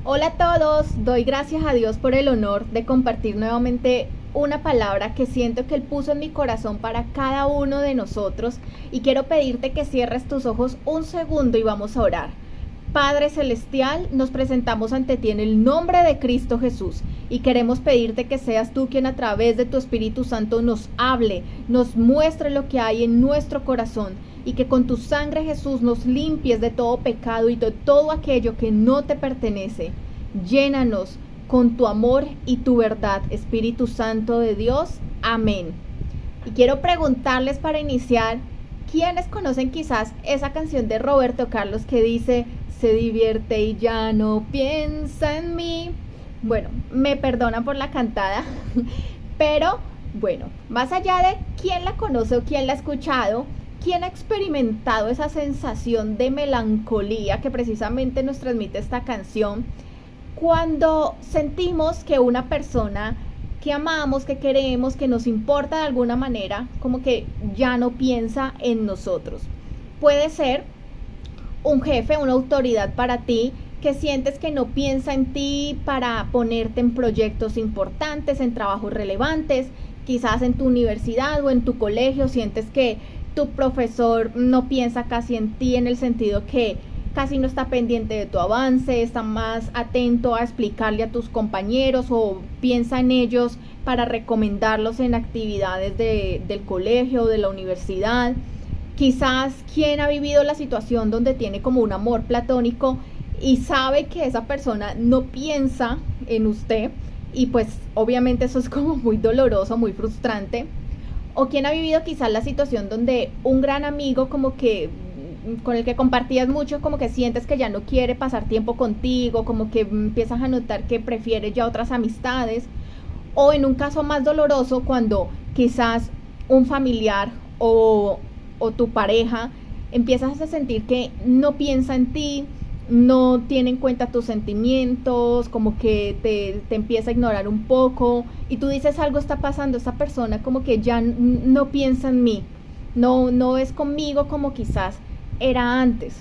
Hola a todos, doy gracias a Dios por el honor de compartir nuevamente una palabra que siento que Él puso en mi corazón para cada uno de nosotros y quiero pedirte que cierres tus ojos un segundo y vamos a orar. Padre Celestial, nos presentamos ante ti en el nombre de Cristo Jesús y queremos pedirte que seas tú quien a través de tu Espíritu Santo nos hable, nos muestre lo que hay en nuestro corazón y que con tu sangre, Jesús, nos limpies de todo pecado y de todo aquello que no te pertenece. Llénanos con tu amor y tu verdad, Espíritu Santo de Dios. Amén. Y quiero preguntarles para iniciar, ¿quiénes conocen quizás esa canción de Roberto Carlos que dice: se divierte y ya no piensa en mí? Bueno, me perdonan por la cantada, pero bueno, más allá de quién la conoce o quién la ha escuchado, quién ha experimentado esa sensación de melancolía que precisamente nos transmite esta canción, cuando sentimos que una persona que amamos, que queremos, que nos importa de alguna manera, como que ya no piensa en nosotros. Puede ser un jefe, una autoridad para ti, que sientes que no piensa en ti para ponerte en proyectos importantes, en trabajos relevantes, quizás en tu universidad o en tu colegio, sientes que tu profesor no piensa casi en ti, en el sentido que casi no está pendiente de tu avance, está más atento a explicarle a tus compañeros o piensa en ellos para recomendarlos en actividades del colegio o de la universidad. Quizás quien ha vivido la situación donde tiene como un amor platónico y sabe que esa persona no piensa en usted, y pues obviamente eso es como muy doloroso, muy frustrante. O quien ha vivido quizás la situación donde un gran amigo como que con el que compartías mucho, como que sientes que ya no quiere pasar tiempo contigo, como que empiezas a notar que prefiere ya otras amistades. O en un caso más doloroso, cuando quizás un familiar o tu pareja empiezas a sentir que no piensa en ti, no tiene en cuenta tus sentimientos, como que te empieza a ignorar un poco y tú dices: algo está pasando, esta persona como que ya no piensa en mí, no es conmigo como quizás era antes.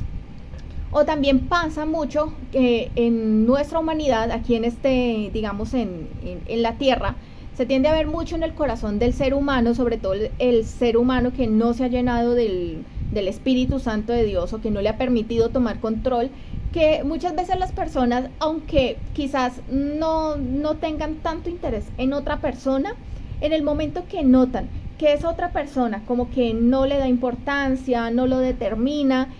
O también pasa mucho que en nuestra humanidad, aquí en digamos en la tierra, se tiende a ver mucho en el corazón del ser humano, sobre todo el ser humano que no se ha llenado del Espíritu Santo de Dios o que no le ha permitido tomar control, que muchas veces las personas, aunque quizás no tengan tanto interés en otra persona, en el momento que notan que esa otra persona como que no le da importancia, no lo determina,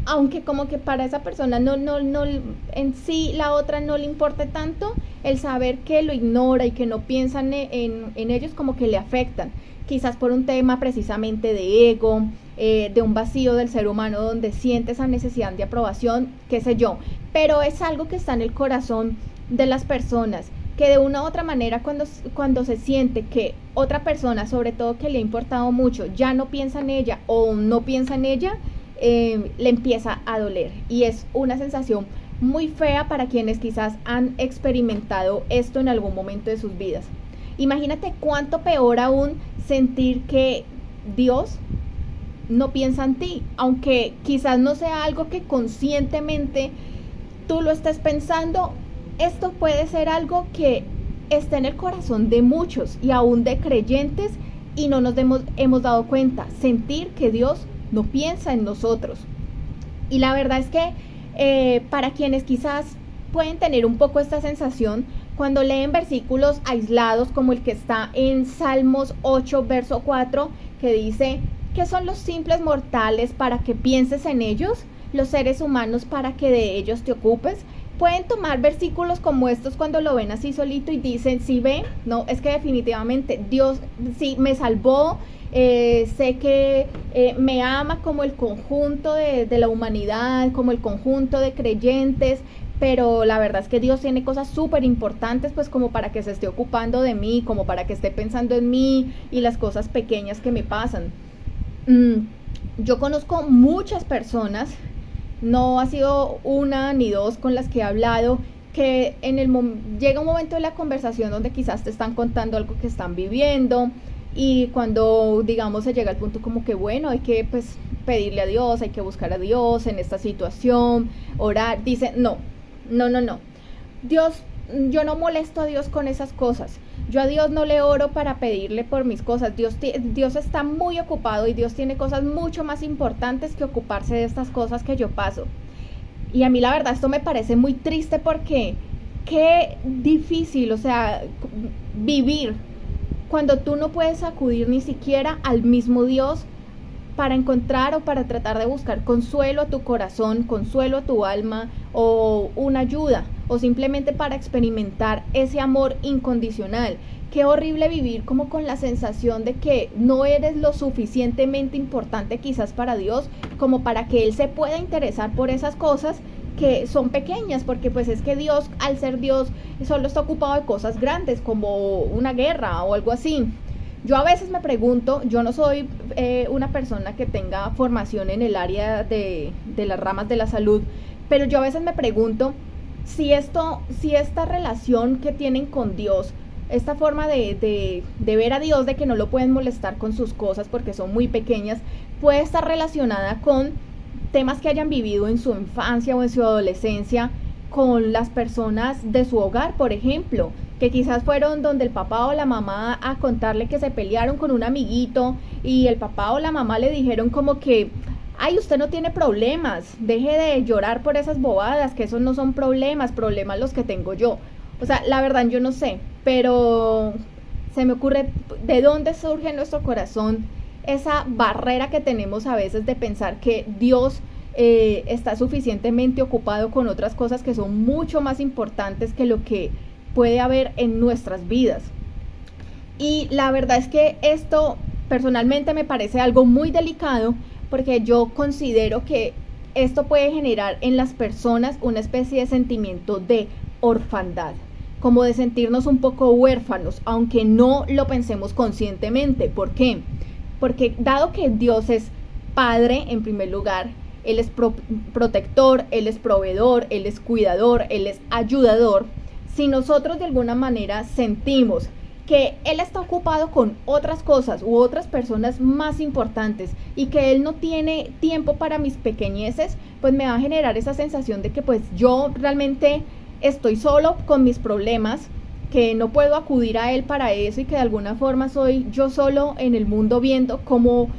aunque como que para esa persona no en sí la otra no le importe tanto, el saber que lo ignora y que no piensan en ellos como que le afectan, quizás por un tema precisamente de ego, de un vacío del ser humano donde siente esa necesidad de aprobación, qué sé yo, pero es algo que está en el corazón de las personas, que de una u otra manera cuando se siente que otra persona, sobre todo que le ha importado mucho, ya no piensa en ella o no piensa en ella, le empieza a doler, y es una sensación muy fea para quienes quizás han experimentado esto en algún momento de sus vidas. Imagínate cuánto peor aún sentir que Dios no piensa en ti, aunque quizás no sea algo que conscientemente tú lo estés pensando. Esto puede ser algo que está en el corazón de muchos y aún de creyentes, y no nos hemos dado cuenta, sentir que Dios no piensa en nosotros. Y la verdad es que para quienes quizás pueden tener un poco esta sensación, cuando leen versículos aislados como el que está en Salmos 8, verso 4, que dice: ¿qué son los simples mortales para que pienses en ellos? Los seres humanos para que de ellos te ocupes. Pueden tomar versículos como estos cuando lo ven así solito y dicen: sí, ven, no, es que definitivamente Dios sí me salvó, sé que me ama como el conjunto de la humanidad, como el conjunto de creyentes, pero la verdad es que Dios tiene cosas súper importantes, pues como para que se esté ocupando de mí, como para que esté pensando en mí y las cosas pequeñas que me pasan. Yo conozco muchas personas, no ha sido una ni dos con las que he hablado, que llega un momento de la conversación donde quizás te están contando algo que están viviendo, y cuando digamos se llega al punto como que bueno, hay que pues pedirle a Dios, hay que buscar a Dios en esta situación, orar, dicen: no, No, no, no. Dios, yo no molesto a Dios con esas cosas. Yo a Dios no le oro para pedirle por mis cosas. Dios está muy ocupado y Dios tiene cosas mucho más importantes que ocuparse de estas cosas que yo paso. Y a mí la verdad esto me parece muy triste porque qué difícil, o sea, vivir cuando tú no puedes acudir ni siquiera al mismo Dios para encontrar o para tratar de buscar consuelo a tu corazón, consuelo a tu alma o una ayuda o simplemente para experimentar ese amor incondicional. Qué horrible vivir como con la sensación de que no eres lo suficientemente importante quizás para Dios como para que Él se pueda interesar por esas cosas que son pequeñas, porque pues es que Dios, al ser Dios, solo está ocupado de cosas grandes como una guerra o algo así. Yo a veces me pregunto, yo no soy una persona que tenga formación en el área de las ramas de la salud, pero yo a veces me pregunto si esta relación que tienen con Dios, esta forma de ver a Dios, de que no lo pueden molestar con sus cosas porque son muy pequeñas, puede estar relacionada con temas que hayan vivido en su infancia o en su adolescencia con las personas de su hogar, por ejemplo, que quizás fueron donde el papá o la mamá a contarle que se pelearon con un amiguito y el papá o la mamá le dijeron como que, ay, usted no tiene problemas, deje de llorar por esas bobadas, que esos no son problemas, problemas los que tengo yo. O sea, la verdad yo no sé, pero se me ocurre de dónde surge en nuestro corazón esa barrera que tenemos a veces de pensar que Dios está suficientemente ocupado con otras cosas que son mucho más importantes que lo que puede haber en nuestras vidas. Y la verdad es que esto personalmente me parece algo muy delicado porque yo considero que esto puede generar en las personas una especie de sentimiento de orfandad, como de sentirnos un poco huérfanos, aunque no lo pensemos conscientemente. ¿Por qué? Porque dado que Dios es Padre en primer lugar, Él es protector, Él es proveedor, Él es cuidador, Él es ayudador, si nosotros de alguna manera sentimos que Él está ocupado con otras cosas u otras personas más importantes y que Él no tiene tiempo para mis pequeñeces, pues me va a generar esa sensación de que pues yo realmente estoy solo con mis problemas, que no puedo acudir a Él para eso y que de alguna forma soy yo solo en el mundo viendo cómo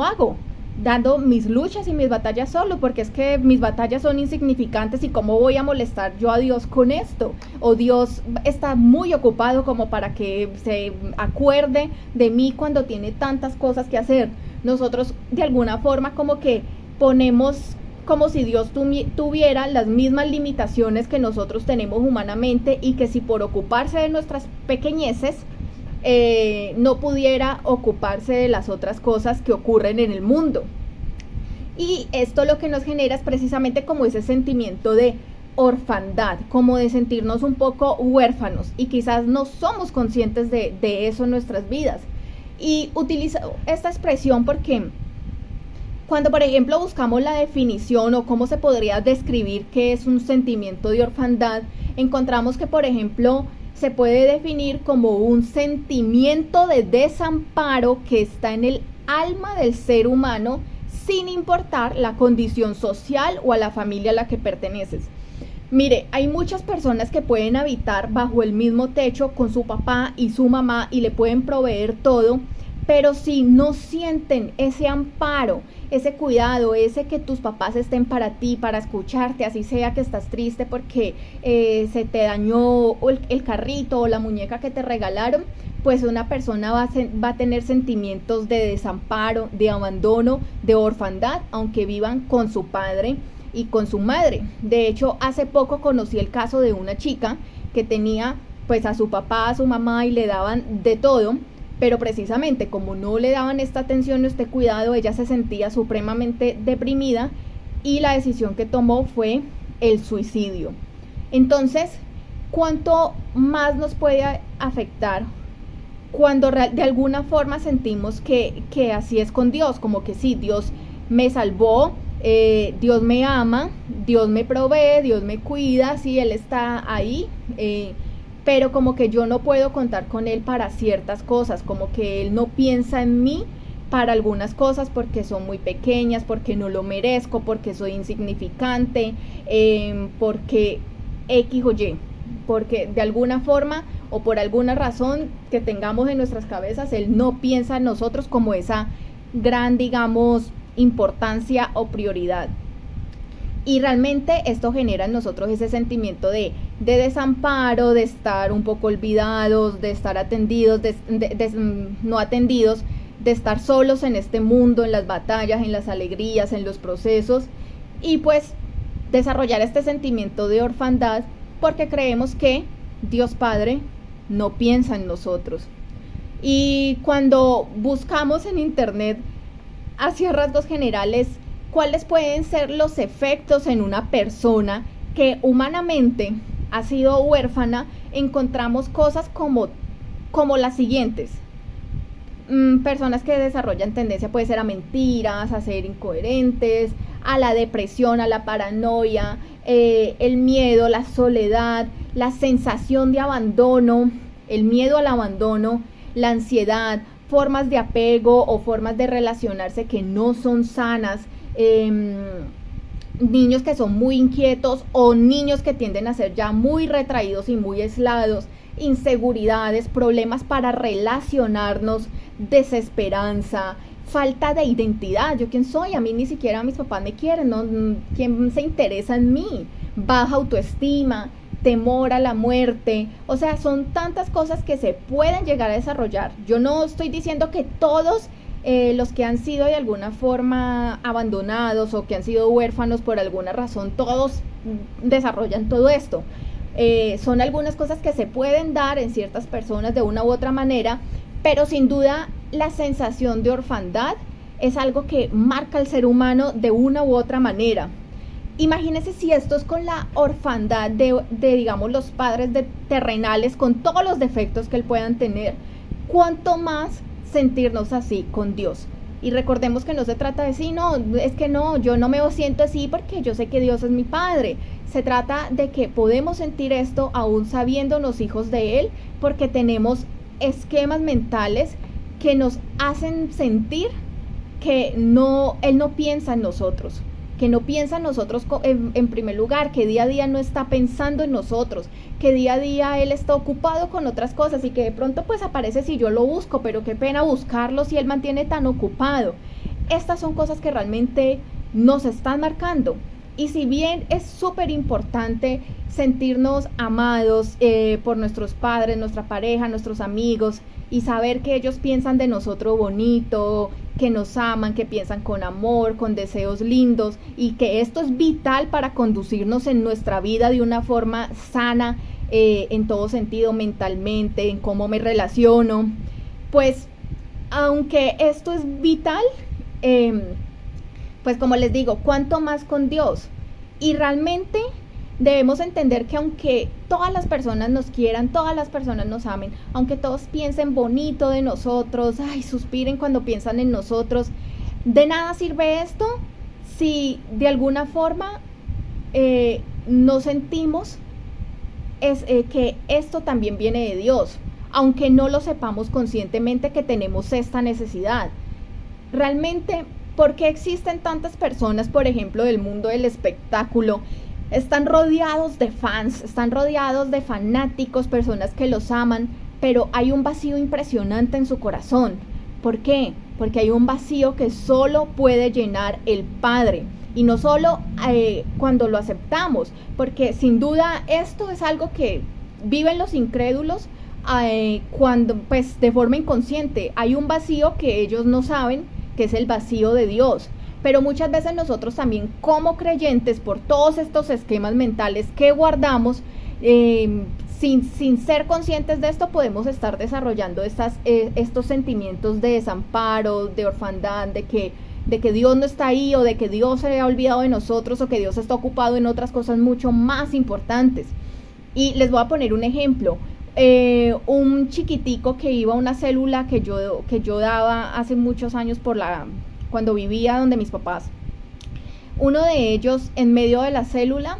hago, dando mis luchas y mis batallas solo, porque es que mis batallas son insignificantes y cómo voy a molestar yo a Dios con esto, o Dios está muy ocupado como para que se acuerde de mí cuando tiene tantas cosas que hacer. Nosotros de alguna forma como que ponemos como si Dios tuviera las mismas limitaciones que nosotros tenemos humanamente y que si por ocuparse de nuestras pequeñeces no pudiera ocuparse de las otras cosas que ocurren en el mundo. Y esto lo que nos genera es precisamente como ese sentimiento de orfandad, como de sentirnos un poco huérfanos y quizás no somos conscientes de eso en nuestras vidas. Y utilizo esta expresión porque cuando, por ejemplo, buscamos la definición o cómo se podría describir qué es un sentimiento de orfandad, encontramos que, por ejemplo, se puede definir como un sentimiento de desamparo que está en el alma del ser humano sin importar la condición social o a la familia a la que perteneces. Mire, hay muchas personas que pueden habitar bajo el mismo techo con su papá y su mamá y le pueden proveer todo, pero si no sienten ese amparo, ese cuidado, ese que tus papás estén para ti, para escucharte, así sea que estás triste porque se te dañó el carrito o la muñeca que te regalaron, pues una persona va a tener sentimientos de desamparo, de abandono, de orfandad, aunque vivan con su padre y con su madre. De hecho, hace poco conocí el caso de una chica que tenía pues a su papá, a su mamá y le daban de todo, pero precisamente como no le daban esta atención o este cuidado, ella se sentía supremamente deprimida y la decisión que tomó fue el suicidio. Entonces, ¿cuánto más nos puede afectar cuando de alguna forma sentimos que así es con Dios? Como que sí, Dios me salvó, Dios me ama, Dios me provee, Dios me cuida, sí, Él está ahí, pero como que yo no puedo contar con Él para ciertas cosas, como que Él no piensa en mí para algunas cosas porque son muy pequeñas, porque no lo merezco, porque soy insignificante, porque X o Y, porque de alguna forma o por alguna razón que tengamos en nuestras cabezas, Él no piensa en nosotros como esa gran, digamos, importancia o prioridad. Y realmente esto genera en nosotros ese sentimiento de desamparo, de estar un poco olvidados, de estar atendidos, no atendidos, de estar solos en este mundo, en las batallas, en las alegrías, en los procesos, y pues desarrollar este sentimiento de orfandad porque creemos que Dios Padre no piensa en nosotros. Y cuando buscamos en internet, hacia rasgos generales, cuáles pueden ser los efectos en una persona que humanamente ha sido huérfana, encontramos cosas como las siguientes. Personas que desarrollan tendencia puede ser a mentiras, a ser incoherentes, a la depresión, a la paranoia, el miedo, la soledad, la sensación de abandono, el miedo al abandono, la ansiedad, formas de apego o formas de relacionarse que no son sanas, niños que son muy inquietos o niños que tienden a ser ya muy retraídos y muy aislados, inseguridades, problemas para relacionarnos, desesperanza, falta de identidad. ¿Yo quién soy? A mí ni siquiera mis papás me quieren, ¿no? ¿Quién se interesa en mí? Baja autoestima, temor a la muerte. O sea, son tantas cosas que se pueden llegar a desarrollar. Yo no estoy diciendo que todos los que han sido de alguna forma abandonados o que han sido huérfanos por alguna razón, todos desarrollan todo esto. Son algunas cosas que se pueden dar en ciertas personas de una u otra manera, pero sin duda la sensación de orfandad es algo que marca al ser humano de una u otra manera. Imagínense si esto es con la orfandad de digamos, los padres terrenales, con todos los defectos que él puedan tener, cuánto más sentirnos así con Dios. Y recordemos que no se trata de sí, no, es que no, yo no me siento así porque yo sé que Dios es mi Padre. Se trata de que podemos sentir esto aún sabiéndonos hijos de Él, porque tenemos esquemas mentales que nos hacen sentir que Él no piensa en nosotros, que no piensa en nosotros en primer lugar, que día a día no está pensando en nosotros, que día a día Él está ocupado con otras cosas y que de pronto pues aparece si yo lo busco, pero qué pena buscarlo si Él mantiene tan ocupado. Estas son cosas que realmente nos están marcando. Y si bien es súper importante sentirnos amados por nuestros padres, nuestra pareja, nuestros amigos, y saber que ellos piensan de nosotros bonito, que nos aman, que piensan con amor, con deseos lindos, y que esto es vital para conducirnos en nuestra vida de una forma sana, en todo sentido, mentalmente, en cómo me relaciono, pues aunque esto es vital, pues como les digo, cuánto más con Dios. Y realmente debemos entender que aunque todas las personas nos quieran, todas las personas nos amen, aunque todos piensen bonito de nosotros, ay, suspiren cuando piensan en nosotros, de nada sirve esto si de alguna forma no sentimos que esto también viene de Dios, aunque no lo sepamos conscientemente que tenemos esta necesidad. Realmente, ¿por qué existen tantas personas, por ejemplo, del mundo del espectáculo? Están rodeados de fans, están rodeados de fanáticos, personas que los aman, pero hay un vacío impresionante en su corazón. ¿Por qué? Porque hay un vacío que solo puede llenar el Padre. Y no solo cuando lo aceptamos, porque sin duda esto es algo que viven los incrédulos cuando, pues, de forma inconsciente. Hay un vacío que ellos no saben, que es el vacío de Dios. Pero muchas veces nosotros también como creyentes, por todos estos esquemas mentales que guardamos, sin ser conscientes de esto, podemos estar desarrollando estos sentimientos de desamparo, de orfandad, de que Dios no está ahí, o de que Dios se ha olvidado de nosotros, o que Dios está ocupado en otras cosas mucho más importantes. Y les voy a poner un ejemplo. Un chiquitico que iba a una célula que yo daba hace muchos años cuando vivía donde mis papás. Uno de ellos, en medio de la célula,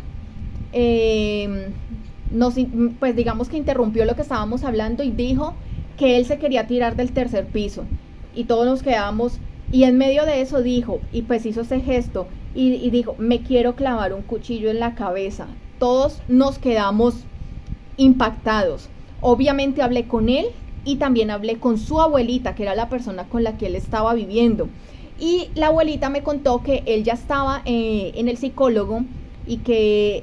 pues digamos que interrumpió lo que estábamos hablando y dijo que él se quería tirar del tercer piso. Y todos nos quedamos, y en medio de eso dijo, y pues hizo ese gesto, y dijo, me quiero clavar un cuchillo en la cabeza. todos nos quedamos impactados. Obviamente hablé con él y también hablé con su abuelita, que era la persona con la que él estaba viviendo. Y la abuelita me contó que él ya estaba en el psicólogo y que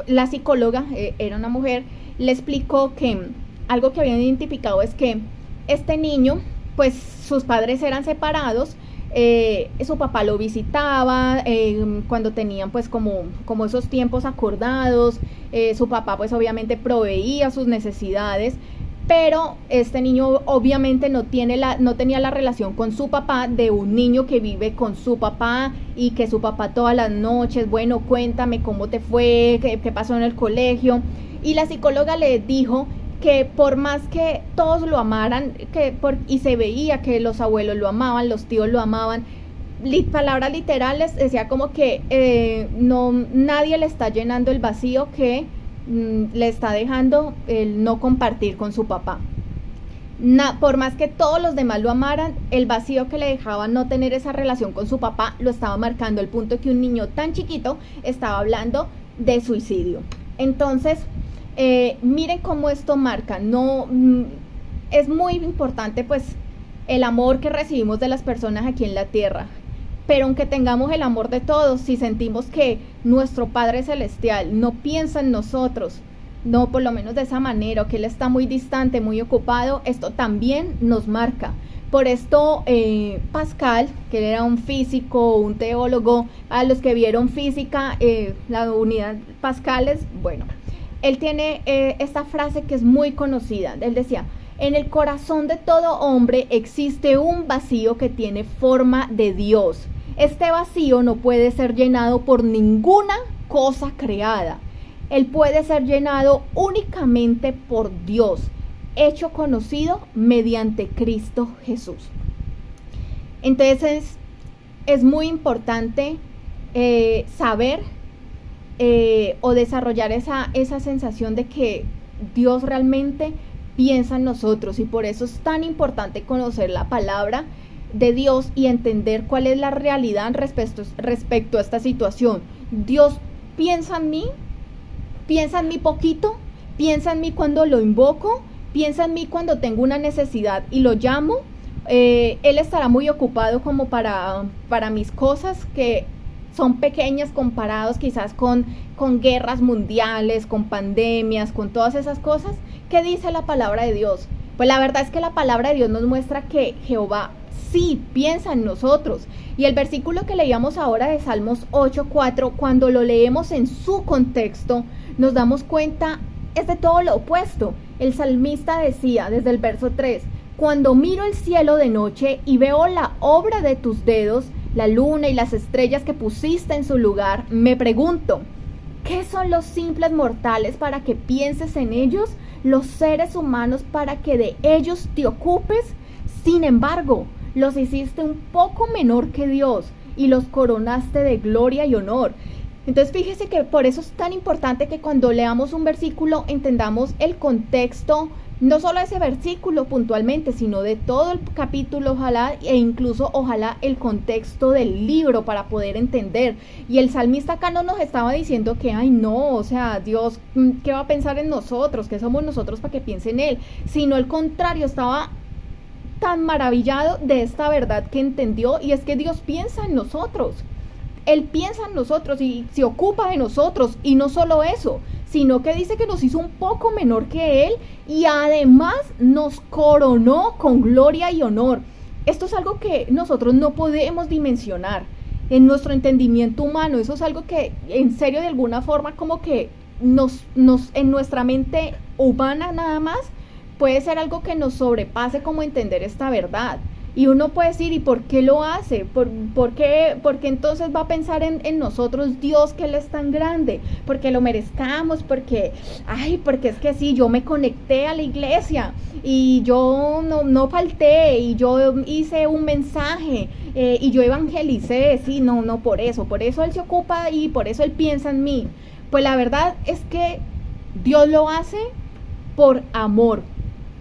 la psicóloga, era una mujer, le explicó que algo que habían identificado es que este niño, pues sus padres eran separados, su papá lo visitaba cuando tenían pues como esos tiempos acordados, su papá pues obviamente proveía sus necesidades, pero este niño obviamente no tenía la relación con su papá de un niño que vive con su papá y que su papá todas las noches, bueno, cuéntame cómo te fue, qué pasó en el colegio. Y la psicóloga le dijo que por más que todos lo amaran, y se veía que los abuelos lo amaban, los tíos lo amaban, palabras literales, decía como que nadie le está llenando el vacío que le está dejando el no compartir con su papá. Por más que todos los demás lo amaran, el vacío que le dejaba no tener esa relación con su papá lo estaba marcando, el punto que un niño tan chiquito estaba hablando de suicidio. Entonces, miren cómo esto marca. Es muy importante pues el amor que recibimos de las personas aquí en la tierra, pero aunque tengamos el amor de todos, si sentimos que nuestro Padre Celestial no piensa en nosotros, no por lo menos de esa manera, o que Él está muy distante, muy ocupado, esto también nos marca. Por esto Pascal, que él era un físico, un teólogo, a los que vieron física, la unidad Pascales, bueno, él tiene esta frase que es muy conocida. Él decía: en el corazón de todo hombre existe un vacío que tiene forma de Dios. Este vacío no puede ser llenado por ninguna cosa creada. Él puede ser llenado únicamente por Dios, hecho conocido mediante Cristo Jesús. Entonces es muy importante saber o desarrollar esa sensación de que Dios realmente piensa en nosotros, y por eso es tan importante conocer la palabra de Dios y entender cuál es la realidad respecto a esta situación. Dios piensa en mí poquito, piensa en mí cuando lo invoco, piensa en mí cuando tengo una necesidad y lo llamo. Él estará muy ocupado como para mis cosas que son pequeñas comparados quizás con guerras mundiales, con pandemias, con todas esas cosas. ¿Qué dice la palabra de Dios? Pues la verdad es que la palabra de Dios nos muestra que Jehová sí piensa en nosotros. Y el versículo que leíamos ahora de Salmos 8:4, cuando lo leemos en su contexto, nos damos cuenta, es de todo lo opuesto. El salmista decía desde el verso 3: cuando miro el cielo de noche y veo la obra de tus dedos, la luna y las estrellas que pusiste en su lugar, me pregunto, ¿qué son los simples mortales para que pienses en ellos? Los seres humanos para que de ellos te ocupes. Sin embargo, los hiciste un poco menor que Dios y los coronaste de gloria y honor. Entonces fíjese que por eso es tan importante que cuando leamos un versículo entendamos el contexto, no solo ese versículo puntualmente, sino de todo el capítulo, ojalá, e incluso ojalá el contexto del libro para poder entender. Y el salmista acá no nos estaba diciendo que, ay no, o sea, Dios, ¿qué va a pensar en nosotros? ¿Qué somos nosotros para que piense en Él? Sino al contrario, estaba tan maravillado de esta verdad que entendió, y es que Dios piensa en nosotros. Él piensa en nosotros y se ocupa de nosotros, y no solo eso, sino que dice que nos hizo un poco menor que Él y además nos coronó con gloria y honor. Esto es algo que nosotros no podemos dimensionar en nuestro entendimiento humano. Eso es algo que en serio de alguna forma como que nos en nuestra mente humana nada más puede ser algo que nos sobrepase como entender esta verdad. Y uno puede decir, ¿y por qué lo hace? ¿Por qué entonces va a pensar en nosotros Dios, que Él es tan grande? Porque lo merezcamos, porque es que sí, yo me conecté a la iglesia y yo no falté, y yo hice un mensaje y yo evangelicé. Sí, no, por eso Él se ocupa y por eso Él piensa en mí. Pues la verdad es que Dios lo hace por amor,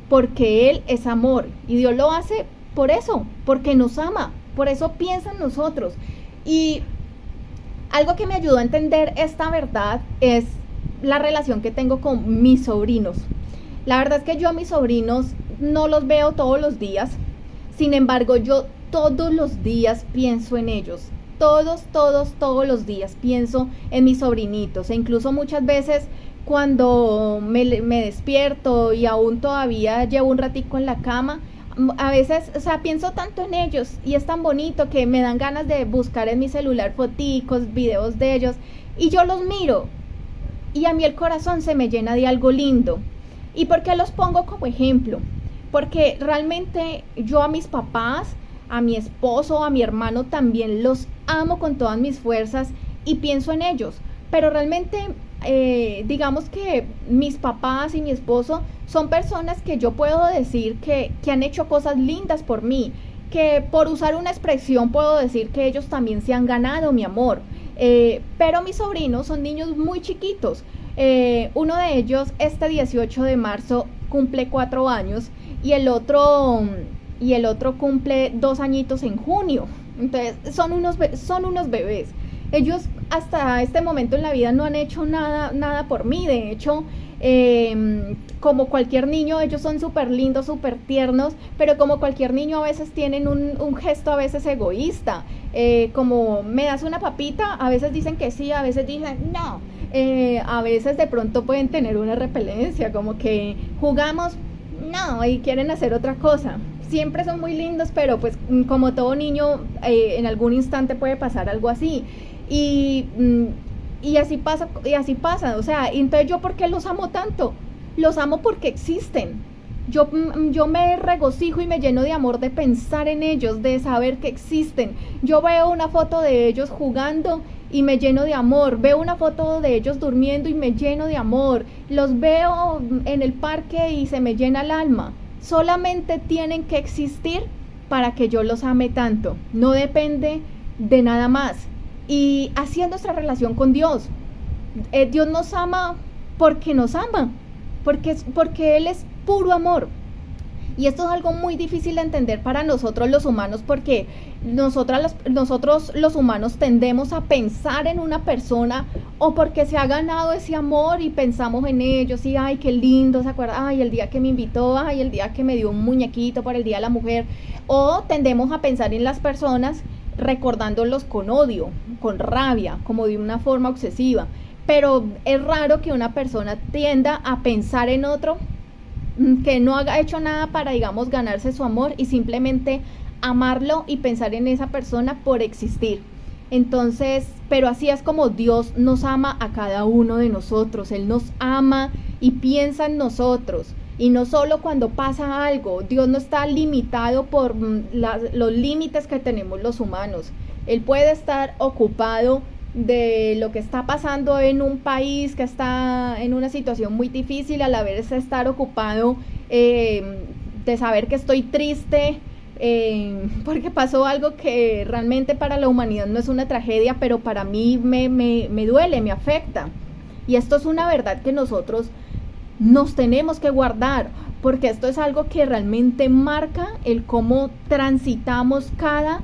porque Él es amor, y Dios lo hace por eso, porque nos ama, por eso piensa en nosotros. Y Algo que me ayudó a entender esta verdad es la relación que tengo con mis sobrinos. La verdad es que yo a mis sobrinos no los veo todos los días, sin embargo yo todos los días pienso en ellos. Todos los días pienso en mis sobrinitos, e incluso muchas veces cuando me despierto y aún todavía llevo un ratico en la cama, a veces, o sea, pienso tanto en ellos y es tan bonito que me dan ganas de buscar en mi celular foticos, videos de ellos, y yo los miro y a mí el corazón se me llena de algo lindo. ¿Y por qué los pongo como ejemplo? Porque realmente yo a mis papás, a mi esposo, a mi hermano también los amo con todas mis fuerzas y pienso en ellos. Pero realmente, digamos que mis papás y mi esposo son personas que yo puedo decir que han hecho cosas lindas por mí, que por usar una expresión puedo decir que ellos también se han ganado mi amor. Pero mis sobrinos son niños muy chiquitos. Uno de ellos este 18 de marzo cumple 4 años y el otro cumple 2 añitos en junio. Entonces son unos bebés. Ellos hasta este momento en la vida no han hecho nada por mí. De hecho, como cualquier niño, ellos son súper lindos, súper tiernos, pero como cualquier niño a veces tienen un gesto a veces egoísta. Como me das una papita, a veces dicen que sí, a veces dicen no. A veces de pronto pueden tener una repelencia, como que jugamos, no, y quieren hacer otra cosa. Siempre son muy lindos, pero pues como todo niño, en algún instante puede pasar algo así. Y así pasa, o sea, entonces yo ¿por qué los amo tanto? Los amo porque existen. Yo me regocijo y me lleno de amor de pensar en ellos, de saber que existen. Yo veo una foto de ellos jugando y me lleno de amor. Veo una foto de ellos durmiendo y me lleno de amor. Los veo en el parque y se me llena el alma. Solamente tienen que existir para que yo los ame tanto. No depende de nada más. Y así es nuestra relación con Dios. Dios nos ama porque nos ama, porque Él es puro amor. Y esto es algo muy difícil de entender para nosotros los humanos, porque nosotros los humanos tendemos a pensar en una persona o porque se ha ganado ese amor y pensamos en ellos y ay, qué lindo, ¿se acuerda? Ay, el día que me invitó, ay, el día que me dio un muñequito para el Día de la Mujer. O tendemos a pensar en las personas recordándolos con odio, con rabia, como de una forma obsesiva. Pero es raro que una persona tienda a pensar en otro que no ha hecho nada para, digamos, ganarse su amor y simplemente amarlo y pensar en esa persona por existir. Entonces, pero así es como Dios nos ama a cada uno de nosotros. Él nos ama y piensa en nosotros. Y no solo cuando pasa algo. Dios no está limitado por los límites que tenemos los humanos. Él puede estar ocupado de lo que está pasando en un país que está en una situación muy difícil, a la vez estar ocupado de saber que estoy triste porque pasó algo que realmente para la humanidad no es una tragedia, pero para mí me duele, me afecta. Y esto es una verdad que nosotros nos tenemos que guardar, porque esto es algo que realmente marca el cómo transitamos cada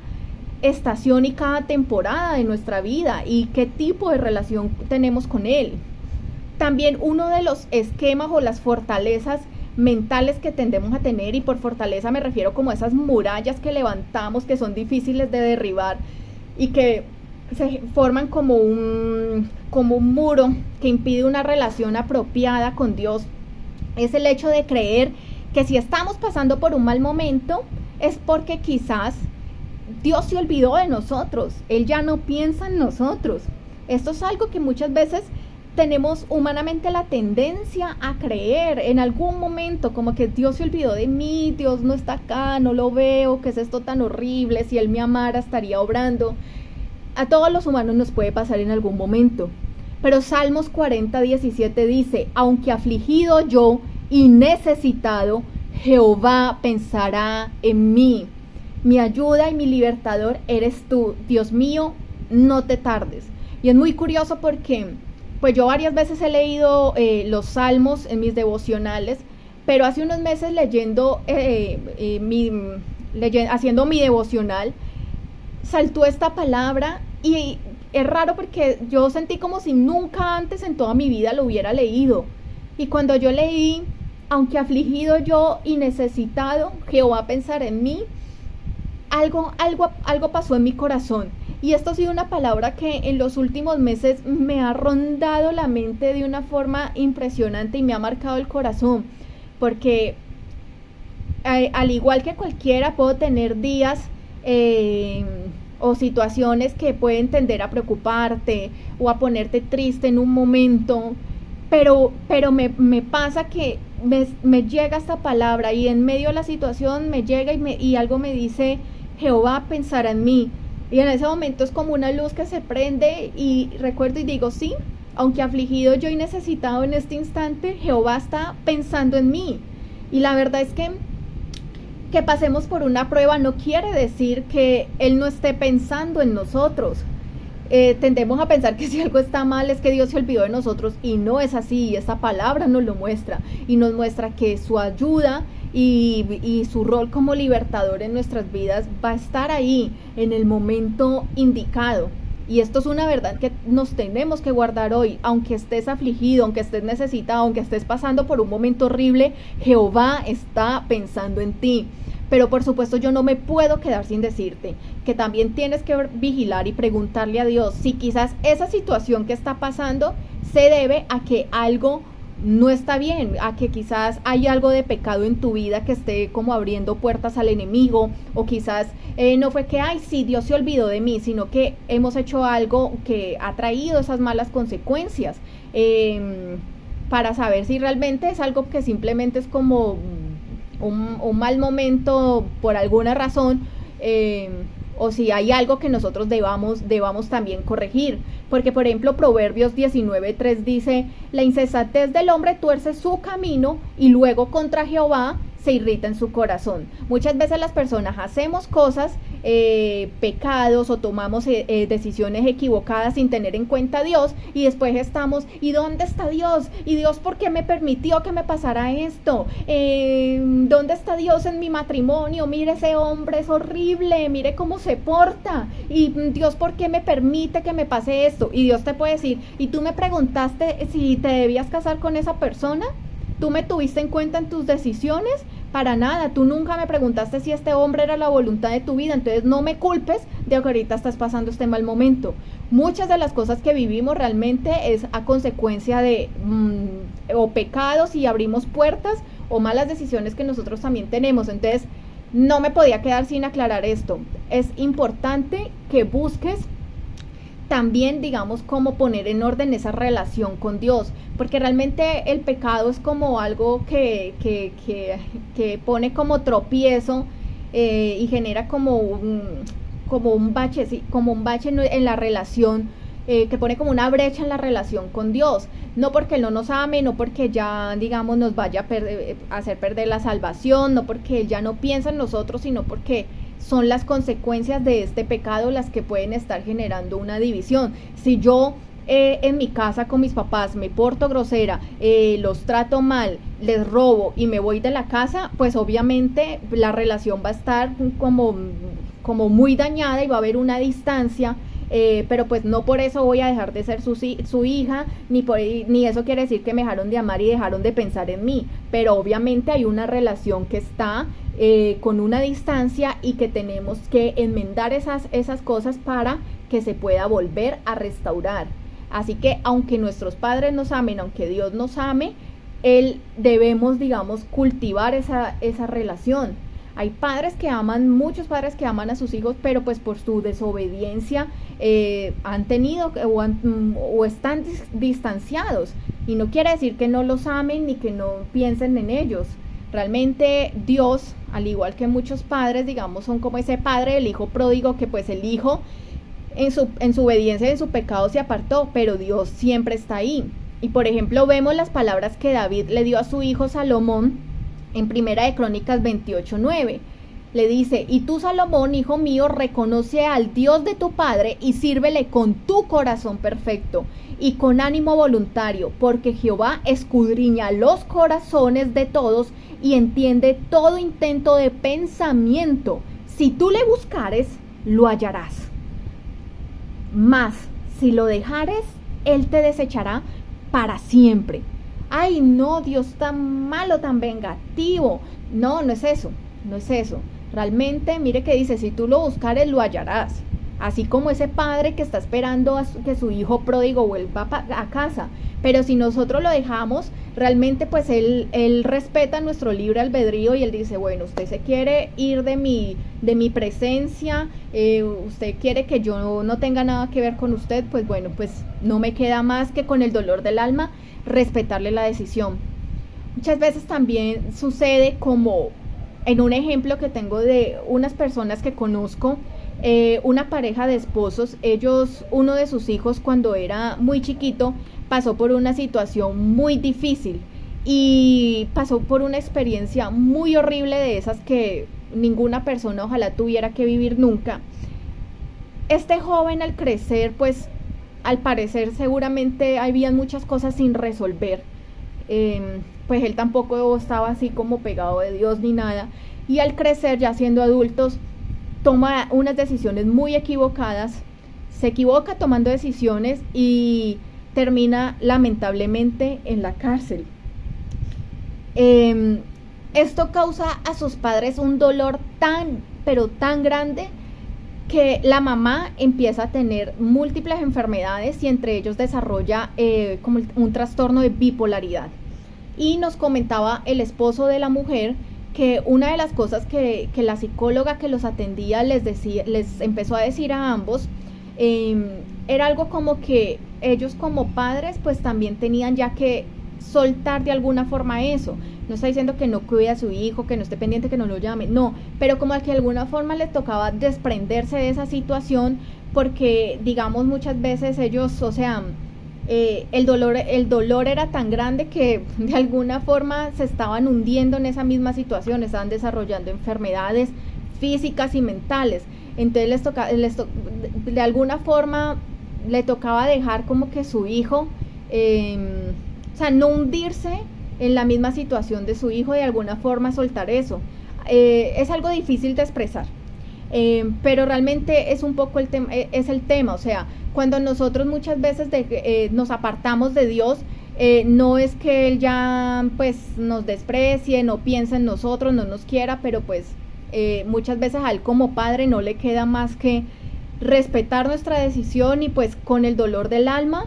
estación y cada temporada de nuestra vida y qué tipo de relación tenemos con Él. También uno de los esquemas o las fortalezas mentales que tendemos a tener, y por fortaleza me refiero como a esas murallas que levantamos que son difíciles de derribar y que se forman como un muro que impide una relación apropiada con Dios, es el hecho de creer que si estamos pasando por un mal momento es porque quizás Dios se olvidó de nosotros, Él ya no piensa en nosotros. Esto es algo que muchas veces tenemos humanamente la tendencia a creer en algún momento, como que Dios se olvidó de mí, Dios no está acá, no lo veo, ¿qué es esto tan horrible? Si Él me amara estaría obrando. A todos los humanos nos puede pasar en algún momento. Pero Salmos 40:17 dice, aunque afligido yo y necesitado, Jehová pensará en mí. Mi ayuda y mi libertador eres tú, Dios mío, no te tardes. Y es muy curioso porque pues yo varias veces he leído los salmos en mis devocionales, pero hace unos meses haciendo mi devocional, saltó esta palabra y es raro porque yo sentí como si nunca antes en toda mi vida lo hubiera leído. Y cuando yo leí, aunque afligido yo y necesitado, Jehová pensará en mí, algo pasó en mi corazón. Y esto ha sido una palabra que en los últimos meses me ha rondado la mente de una forma impresionante y me ha marcado el corazón. Porque al igual que cualquiera, puedo tener días o situaciones que pueden tender a preocuparte o a ponerte triste en un momento, pero me pasa que me llega esta palabra y en medio de la situación me llega y algo me dice, Jehová pensará en mí. Y en ese momento es como una luz que se prende y recuerdo y digo, sí, aunque afligido yo y necesitado en este instante, Jehová está pensando en mí. Y la verdad es que pasemos por una prueba no quiere decir que Él no esté pensando en nosotros. Tendemos a pensar que si algo está mal es que Dios se olvidó de nosotros y no es así, y esta palabra nos lo muestra y nos muestra que su ayuda y su rol como libertador en nuestras vidas va a estar ahí en el momento indicado. Y esto es una verdad que nos tenemos que guardar hoy, aunque estés afligido, aunque estés necesitado, aunque estés pasando por un momento horrible, Jehová está pensando en ti. Pero por supuesto yo no me puedo quedar sin decirte que también tienes que vigilar y preguntarle a Dios si quizás esa situación que está pasando se debe a que algo no está bien, a que quizás hay algo de pecado en tu vida que esté como abriendo puertas al enemigo, o quizás no fue que, ay, sí, Dios se olvidó de mí, sino que hemos hecho algo que ha traído esas malas consecuencias, para saber si realmente es algo que simplemente es como un mal momento por alguna razón, o si hay algo que nosotros debamos también corregir. Porque por ejemplo Proverbios 19:3 dice, la insensatez del hombre tuerce su camino y luego contra Jehová se irrita en su corazón. Muchas veces las personas hacemos cosas, pecados, o tomamos decisiones equivocadas sin tener en cuenta a Dios, y después estamos, ¿y dónde está Dios? ¿Y Dios por qué me permitió que me pasara esto? ¿Dónde está Dios en mi matrimonio? Mire, ese hombre es horrible, mire cómo se porta, y Dios por qué me permite que me pase esto. Y Dios te puede decir, ¿y tú me preguntaste si te debías casar con esa persona? ¿Tú me tuviste en cuenta en tus decisiones? Para nada, tú nunca me preguntaste si este hombre era la voluntad de tu vida, entonces no me culpes de que ahorita estás pasando este mal momento. Muchas de las cosas que vivimos realmente es a consecuencia de o pecados, y abrimos puertas, o malas decisiones que nosotros también tenemos. Entonces no me podía quedar sin aclarar esto. Es importante que busques también, digamos, cómo poner en orden esa relación con Dios, porque realmente el pecado es como algo que pone como tropiezo, y genera como un bache, ¿sí? Como un bache en la relación, que pone como una brecha en la relación con Dios, no porque Él no nos ame, no porque ya, digamos, nos vaya a hacer perder la salvación, no porque Él ya no piensa en nosotros, sino porque son las consecuencias de este pecado las que pueden estar generando una división. Si yo en mi casa con mis papás me porto grosera, los trato mal, les robo y me voy de la casa, pues obviamente la relación va a estar como muy dañada y va a haber una distancia. Pero pues no por eso voy a dejar de ser su hija, ni eso quiere decir que me dejaron de amar y dejaron de pensar en mí, pero obviamente hay una relación que está con una distancia, y que tenemos que enmendar esas cosas para que se pueda volver a restaurar. Así que aunque nuestros padres nos amen, aunque Dios nos ame, debemos, digamos, cultivar esa relación. Hay muchos padres que aman a sus hijos, pero pues por su desobediencia han tenido o están distanciados. Y no quiere decir que no los amen ni que no piensen en ellos. Realmente Dios, al igual que muchos padres, digamos, son como ese padre del hijo pródigo, que pues el hijo en su obediencia y en su pecado se apartó, pero Dios siempre está ahí. Y por ejemplo vemos las palabras que David le dio a su hijo Salomón en Primera de Crónicas 28:9. Le dice, y tú, Salomón, hijo mío, reconoce al Dios de tu padre y sírvele con tu corazón perfecto y con ánimo voluntario, porque Jehová escudriña los corazones de todos y entiende todo intento de pensamiento. Si tú le buscares, lo hallarás. Mas si lo dejares, Él te desechará para siempre. Ay, no, Dios tan malo, tan vengativo. No, no es eso, no es eso. Realmente, mire que dice, si tú lo buscares, lo hallarás. Así como ese padre que está esperando que su hijo pródigo vuelva a casa. Pero si nosotros lo dejamos, realmente pues él respeta nuestro libre albedrío y él dice, bueno, usted se quiere ir de mi presencia, usted quiere que yo no tenga nada que ver con usted, pues bueno, pues no me queda más que con el dolor del alma respetarle la decisión. Muchas veces también sucede como en un ejemplo que tengo de unas personas que conozco, una pareja de esposos, uno de sus hijos cuando era muy chiquito pasó por una situación muy difícil y pasó por una experiencia muy horrible de esas que ninguna persona ojalá tuviera que vivir nunca. Este joven al crecer, pues al parecer seguramente habían muchas cosas sin resolver, pues él tampoco estaba así como pegado de Dios ni nada, y al crecer ya siendo adultos toma unas decisiones muy equivocadas, se equivoca tomando decisiones y termina lamentablemente en la cárcel. Esto causa a sus padres un dolor pero tan grande que la mamá empieza a tener múltiples enfermedades y entre ellos desarrolla como un trastorno de bipolaridad. Y nos comentaba el esposo de la mujer que una de las cosas que la psicóloga que los atendía les empezó a decir a ambos, era algo como que ellos como padres pues también tenían ya que soltar de alguna forma eso. No está diciendo que no cuide a su hijo, que no esté pendiente, que no lo llame, no, pero como que de alguna forma les tocaba desprenderse de esa situación porque digamos muchas veces ellos, o sea, el dolor era tan grande que de alguna forma se estaban hundiendo en esa misma situación, estaban desarrollando enfermedades físicas y mentales. Entonces de alguna forma le tocaba dejar como que su hijo, o sea, no hundirse en la misma situación de su hijo, de alguna forma soltar eso. Es algo difícil de expresar, pero realmente es un poco el tema, o sea, cuando nosotros muchas veces nos apartamos de Dios, no es que Él ya pues nos desprecie, no piensa en nosotros, no nos quiera, pero pues muchas veces a Él como Padre no le queda más que respetar nuestra decisión y pues con el dolor del alma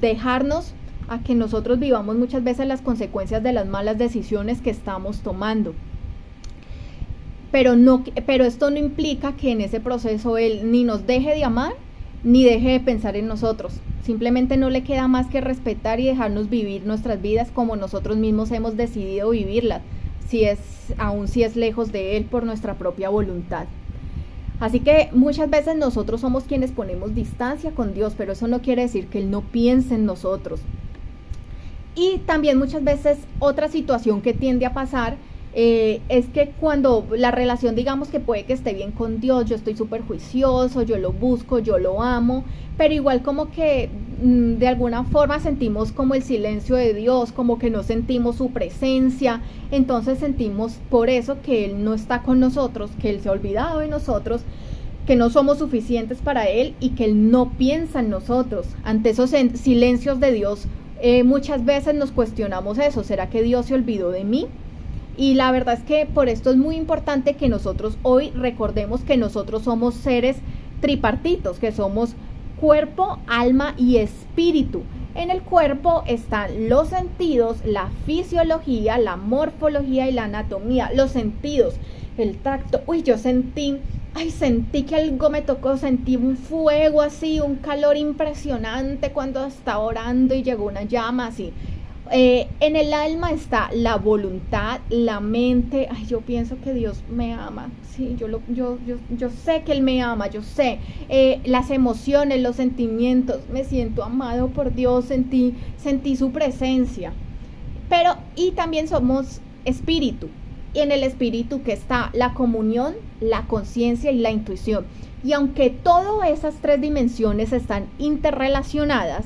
dejarnos a que nosotros vivamos muchas veces las consecuencias de las malas decisiones que estamos tomando. Pero esto no implica que en ese proceso Él ni nos deje de amar, ni deje de pensar en nosotros. Simplemente no le queda más que respetar y dejarnos vivir nuestras vidas como nosotros mismos hemos decidido vivirlas, aun si es lejos de Él por nuestra propia voluntad. Así que muchas veces nosotros somos quienes ponemos distancia con Dios, pero eso no quiere decir que Él no piense en nosotros. Y también muchas veces otra situación que tiende a pasar es que cuando la relación, digamos que puede que esté bien con Dios, yo estoy súper juicioso, yo lo busco, yo lo amo, pero igual como que de alguna forma sentimos como el silencio de Dios, como que no sentimos su presencia, entonces sentimos por eso que Él no está con nosotros, que Él se ha olvidado de nosotros, que no somos suficientes para Él y que Él no piensa en nosotros. Ante esos silencios de Dios, muchas veces nos cuestionamos eso, ¿será que Dios se olvidó de mí? Y la verdad es que por esto es muy importante que nosotros hoy recordemos que nosotros somos seres tripartitos, que somos cuerpo, alma y espíritu. En el cuerpo están los sentidos, la fisiología, la morfología y la anatomía. Los sentidos, el tacto. Uy, yo sentí que algo me tocó, sentí un fuego así, un calor impresionante cuando estaba orando y llegó una llama así. En el alma está la voluntad, la mente. Ay, yo pienso que Dios me ama. Sí, yo sé que Él me ama, yo sé. Las emociones, los sentimientos, me siento amado por Dios, sentí su presencia. Y también somos espíritu. Y en el espíritu que está la comunión, la conciencia y la intuición. Y aunque todas esas tres dimensiones están interrelacionadas,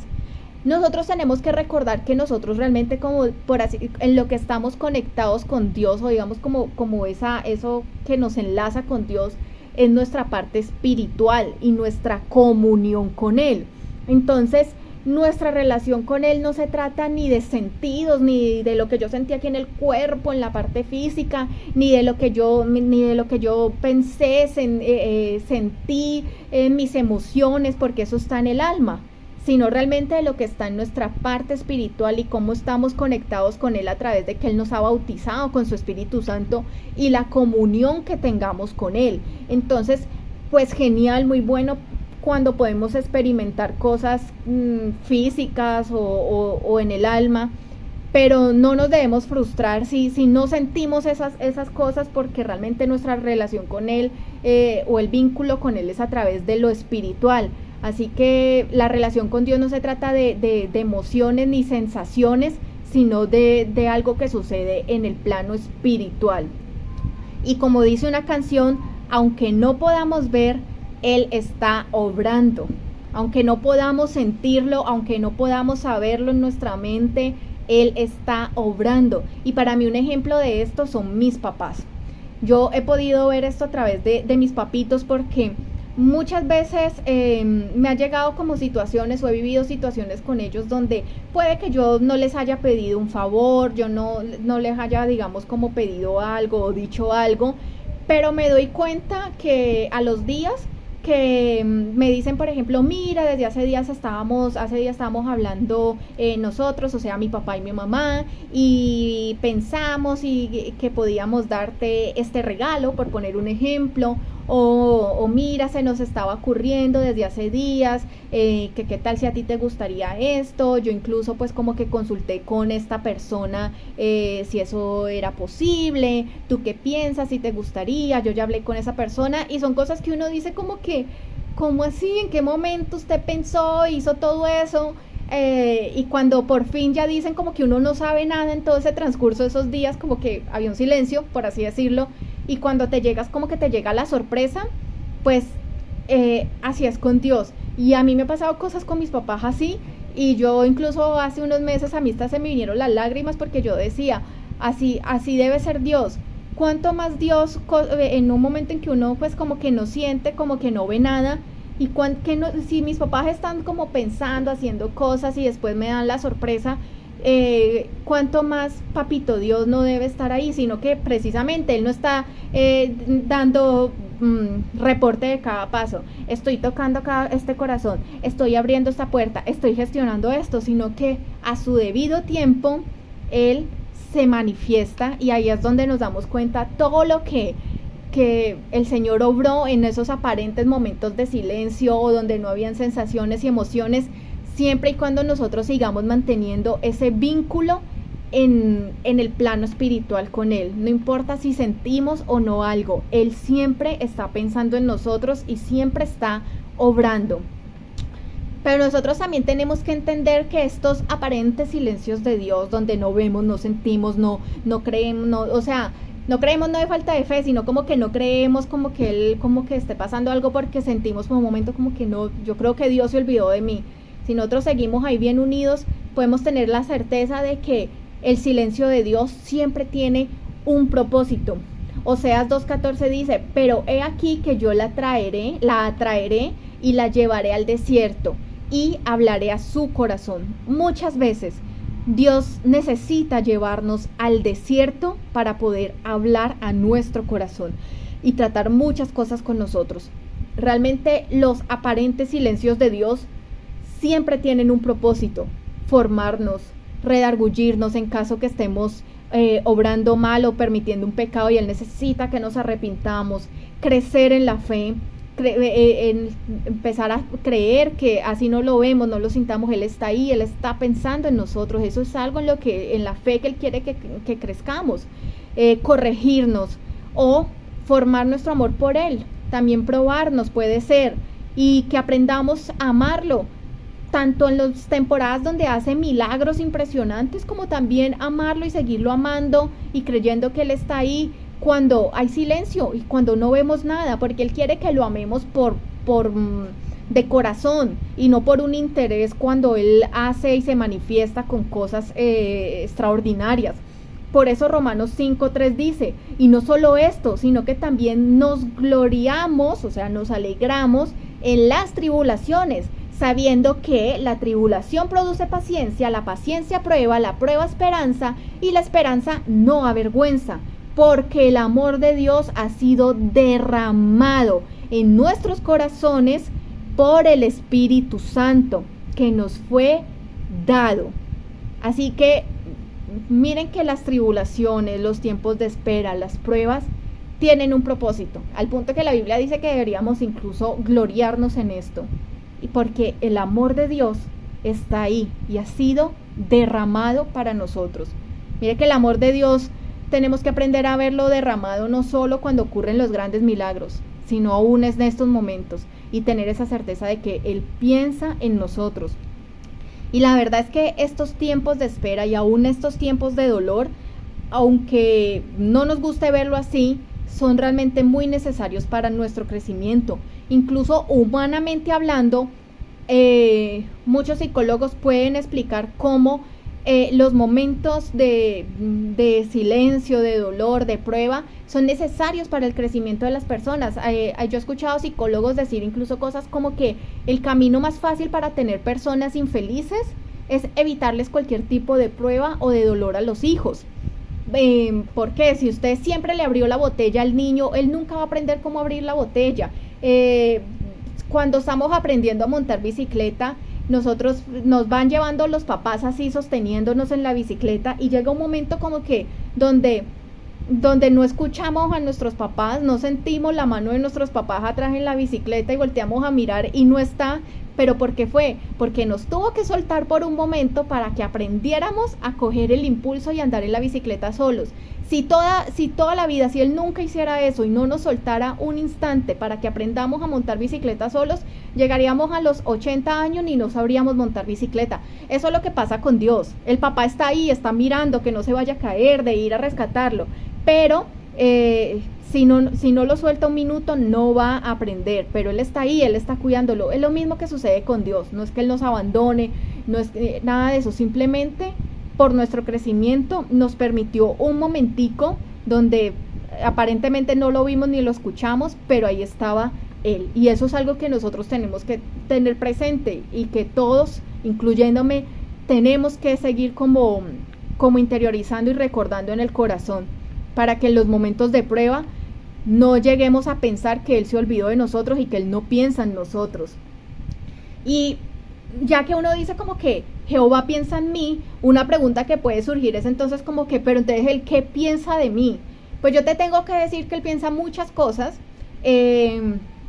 nosotros tenemos que recordar que nosotros realmente como por así, en lo que estamos conectados con Dios, o digamos como eso que nos enlaza con Dios, es nuestra parte espiritual y nuestra comunión con Él. Entonces, nuestra relación con Él no se trata ni de sentidos, ni de lo que yo sentí aquí en el cuerpo, en la parte física, ni de lo que yo pensé, sentí en mis emociones, porque eso está en el alma, sino realmente de lo que está en nuestra parte espiritual y cómo estamos conectados con Él a través de que Él nos ha bautizado con su Espíritu Santo y la comunión que tengamos con Él. Entonces, pues genial, muy bueno cuando podemos experimentar cosas físicas o en el alma, pero no nos debemos frustrar si no sentimos esas cosas, porque realmente nuestra relación con Él o el vínculo con Él es a través de lo espiritual. Así que la relación con Dios no se trata de emociones ni sensaciones, sino de algo que sucede en el plano espiritual. Y como dice una canción, aunque no podamos ver, Él está obrando. Aunque no podamos sentirlo, aunque no podamos saberlo en nuestra mente, Él está obrando. Y para mí un ejemplo de esto son mis papás. Yo he podido ver esto a través de mis papitos, porque muchas veces me ha llegado como situaciones o he vivido situaciones con ellos donde puede que yo no les haya pedido un favor, yo no les haya, digamos, como pedido algo o dicho algo, pero me doy cuenta que a los días que me dicen, por ejemplo, mira, desde hace días estábamos hablando nosotros, o sea, mi papá y mi mamá, y pensamos que podíamos darte este regalo, por poner un ejemplo, o mira, se nos estaba ocurriendo desde hace días, que qué tal si a ti te gustaría esto. Yo incluso pues como que consulté con esta persona si eso era posible, tú qué piensas, si te gustaría. Yo ya hablé con esa persona, y son cosas que uno dice como que, ¿cómo así? ¿En qué momento usted pensó, hizo todo eso? Y cuando por fin ya dicen como que uno no sabe nada en todo ese transcurso de esos días, como que había un silencio, por así decirlo, y cuando te llegas, como que te llega la sorpresa, pues así es con Dios. Y a mí me ha pasado cosas con mis papás así, y yo incluso hace unos meses a mí hasta se me vinieron las lágrimas, porque yo decía, así debe ser Dios. Cuánto más Dios en un momento en que uno pues como que no siente, como que no ve nada, y si mis papás están como pensando, haciendo cosas, y después me dan la sorpresa, cuánto más papito Dios no debe estar ahí, sino que precisamente Él no está dando reporte de cada paso, estoy tocando este corazón, estoy abriendo esta puerta, estoy gestionando esto, sino que a su debido tiempo Él se manifiesta, y ahí es donde nos damos cuenta todo lo que el Señor obró en esos aparentes momentos de silencio, o donde no habían sensaciones y emociones, siempre y cuando nosotros sigamos manteniendo ese vínculo en el plano espiritual con Él. No importa si sentimos o no algo, Él siempre está pensando en nosotros y siempre está obrando. Pero nosotros también tenemos que entender que estos aparentes silencios de Dios, donde no vemos, no sentimos, no creemos, no creemos, no de falta de fe, sino como que no creemos, como que Él, como que esté pasando algo, porque sentimos por un momento como que no, yo creo que Dios se olvidó de mí. Si nosotros seguimos ahí bien unidos, podemos tener la certeza de que el silencio de Dios siempre tiene un propósito. Oseas 2:14 dice, pero he aquí que yo la atraeré y la llevaré al desierto y hablaré a su corazón. Muchas veces Dios necesita llevarnos al desierto para poder hablar a nuestro corazón y tratar muchas cosas con nosotros. Realmente los aparentes silencios de Dios siempre tienen un propósito: formarnos, redarguirnos en caso que estemos obrando mal o permitiendo un pecado, y Él necesita que nos arrepintamos, crecer en la fe, empezar a creer que así no lo vemos, no lo sintamos, Él está ahí, Él está pensando en nosotros. Eso es algo en la fe que Él quiere que crezcamos, corregirnos o formar nuestro amor por Él, también probarnos puede ser, y que aprendamos a amarlo, tanto en las temporadas donde hace milagros impresionantes, como también amarlo y seguirlo amando y creyendo que Él está ahí cuando hay silencio y cuando no vemos nada, porque Él quiere que lo amemos de corazón y no por un interés, cuando Él hace y se manifiesta con cosas extraordinarias. Por eso Romanos 5:3 dice, y no solo esto, sino que también nos gloriamos, o sea, nos alegramos en las tribulaciones, sabiendo que la tribulación produce paciencia, la paciencia prueba, la prueba esperanza, y la esperanza no avergüenza, porque el amor de Dios ha sido derramado en nuestros corazones por el Espíritu Santo que nos fue dado. Así que miren que las tribulaciones, los tiempos de espera, las pruebas tienen un propósito, al punto que la Biblia dice que deberíamos incluso gloriarnos en esto, y porque el amor de Dios está ahí y ha sido derramado para nosotros. Mire que el amor de Dios tenemos que aprender a verlo derramado no solo cuando ocurren los grandes milagros, sino aún en estos momentos, y tener esa certeza de que Él piensa en nosotros. Y la verdad es que estos tiempos de espera y aún estos tiempos de dolor, aunque no nos guste verlo así, son realmente muy necesarios para nuestro crecimiento. Incluso humanamente hablando, muchos psicólogos pueden explicar cómo los momentos de silencio, de dolor, de prueba, son necesarios para el crecimiento de las personas. Yo he escuchado psicólogos decir incluso cosas como que el camino más fácil para tener personas infelices es evitarles cualquier tipo de prueba o de dolor a los hijos. Porque si usted siempre le abrió la botella al niño, él nunca va a aprender cómo abrir la botella. Cuando estamos aprendiendo a montar bicicleta, nosotros nos van llevando los papás así sosteniéndonos en la bicicleta, y llega un momento como que donde no escuchamos a nuestros papás, no sentimos la mano de nuestros papás atrás en la bicicleta y volteamos a mirar y no está. ¿Pero por qué fue? Porque nos tuvo que soltar por un momento para que aprendiéramos a coger el impulso y andar en la bicicleta solos. Si toda la vida, si él nunca hiciera eso y no nos soltara un instante para que aprendamos a montar bicicleta solos, llegaríamos a los 80 años y no sabríamos montar bicicleta. Eso es lo que pasa con Dios. El papá está ahí, está mirando que no se vaya a caer, de ir a rescatarlo. Pero si no lo suelta un minuto, no va a aprender. Pero Él está ahí, Él está cuidándolo. Es lo mismo que sucede con Dios. No es que Él nos abandone, no es nada de eso. Simplemente por nuestro crecimiento nos permitió un momentico donde aparentemente no lo vimos ni lo escuchamos, pero ahí estaba Él. Y eso es algo que nosotros tenemos que tener presente, y que todos, incluyéndome, tenemos que seguir como interiorizando y recordando en el corazón, para que en los momentos de prueba no lleguemos a pensar que Él se olvidó de nosotros y que Él no piensa en nosotros. Y ya que uno dice como que Jehová piensa en mí, una pregunta que puede surgir es entonces como que, pero entonces Él, ¿qué piensa de mí? Pues yo te tengo que decir que Él piensa muchas cosas,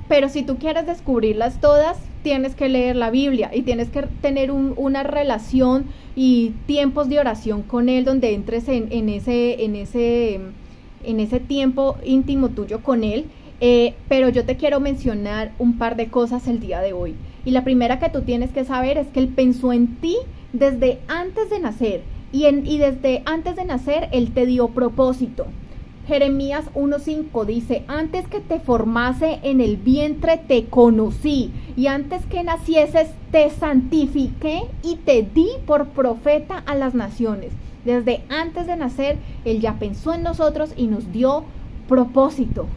pero si tú quieres descubrirlas todas, tienes que leer la Biblia y tienes que tener una relación y tiempos de oración con Él, donde entres en ese tiempo íntimo tuyo con Él. Pero yo te quiero mencionar un par de cosas el día de hoy. Y la primera que tú tienes que saber es que Él pensó en ti desde antes de nacer. Y desde antes de nacer Él te dio propósito. Jeremías 1:5 dice: antes que te formase en el vientre te conocí, y antes que nacieses te santifiqué y te di por profeta a las naciones. Desde antes de nacer Él ya pensó en nosotros y nos dio propósito.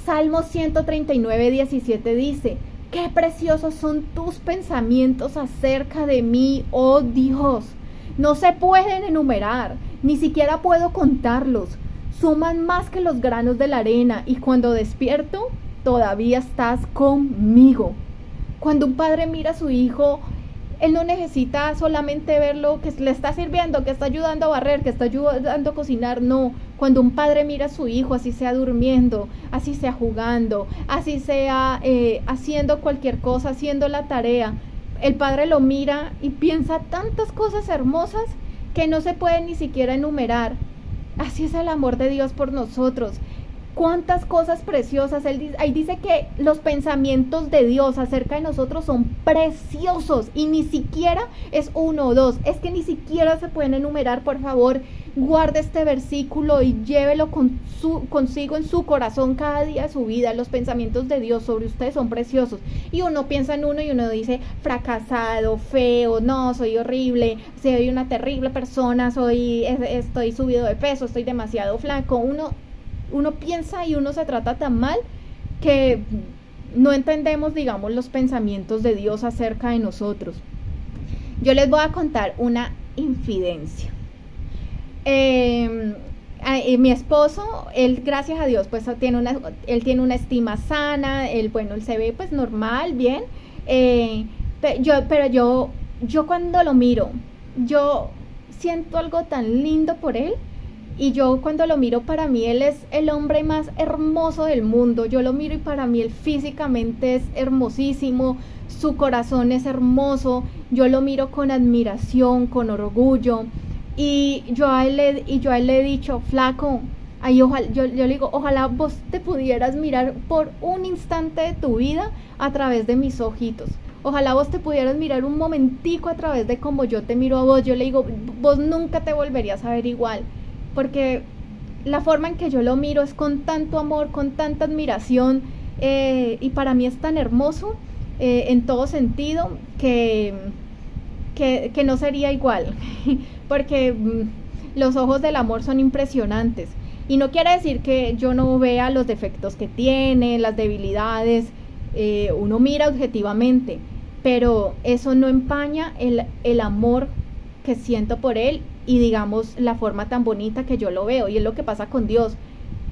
Salmo 139:17 dice: qué preciosos son tus pensamientos acerca de mí, oh Dios. No se pueden enumerar, ni siquiera puedo contarlos. Suman más que los granos de la arena, y cuando despierto, todavía estás conmigo. Cuando un padre mira a su hijo, él no necesita solamente verlo que le está sirviendo, que está ayudando a barrer, que está ayudando a cocinar, no. Cuando un padre mira a su hijo, así sea durmiendo, así sea jugando, así sea haciendo cualquier cosa, haciendo la tarea, el padre lo mira y piensa tantas cosas hermosas que no se pueden ni siquiera enumerar. Así es el amor de Dios por nosotros. cuántas cosas preciosas. Ahí dice que los pensamientos de Dios acerca de nosotros son preciosos y ni siquiera es uno o dos, es que ni siquiera se pueden enumerar. Por favor, guarde este versículo y llévelo consigo en su corazón cada día de su vida. Los pensamientos de Dios sobre ustedes son preciosos. Y uno piensa en uno y uno dice fracasado, feo, no, soy horrible, soy una terrible persona, estoy subido de peso, estoy demasiado flaco. Uno piensa y uno se trata tan mal que no entendemos, digamos, los pensamientos de Dios acerca de nosotros. Yo les voy a contar una infidencia. Mi esposo, él, gracias a Dios, pues él tiene una estima sana, él se ve pues normal, bien, pero yo cuando lo miro, yo siento algo tan lindo por él. Y yo cuando lo miro, para mí él es el hombre más hermoso del mundo. Yo lo miro y para mí él físicamente es hermosísimo, su corazón es hermoso, yo lo miro con admiración, con orgullo. Y yo a él le he dicho, flaco, yo le digo, ojalá vos te pudieras mirar por un instante de tu vida a través de mis ojitos. Ojalá vos te pudieras mirar un momentico a través de cómo yo te miro a vos. Yo le digo, vos nunca te volverías a ver igual. Porque la forma en que yo lo miro es con tanto amor, con tanta admiración, y para mí es tan hermoso en todo sentido que no sería igual, porque los ojos del amor son impresionantes. Y no quiere decir que yo no vea los defectos que tiene, las debilidades, uno mira objetivamente, pero eso no empaña el amor que siento por él y digamos la forma tan bonita que yo lo veo. Y es lo que pasa con Dios.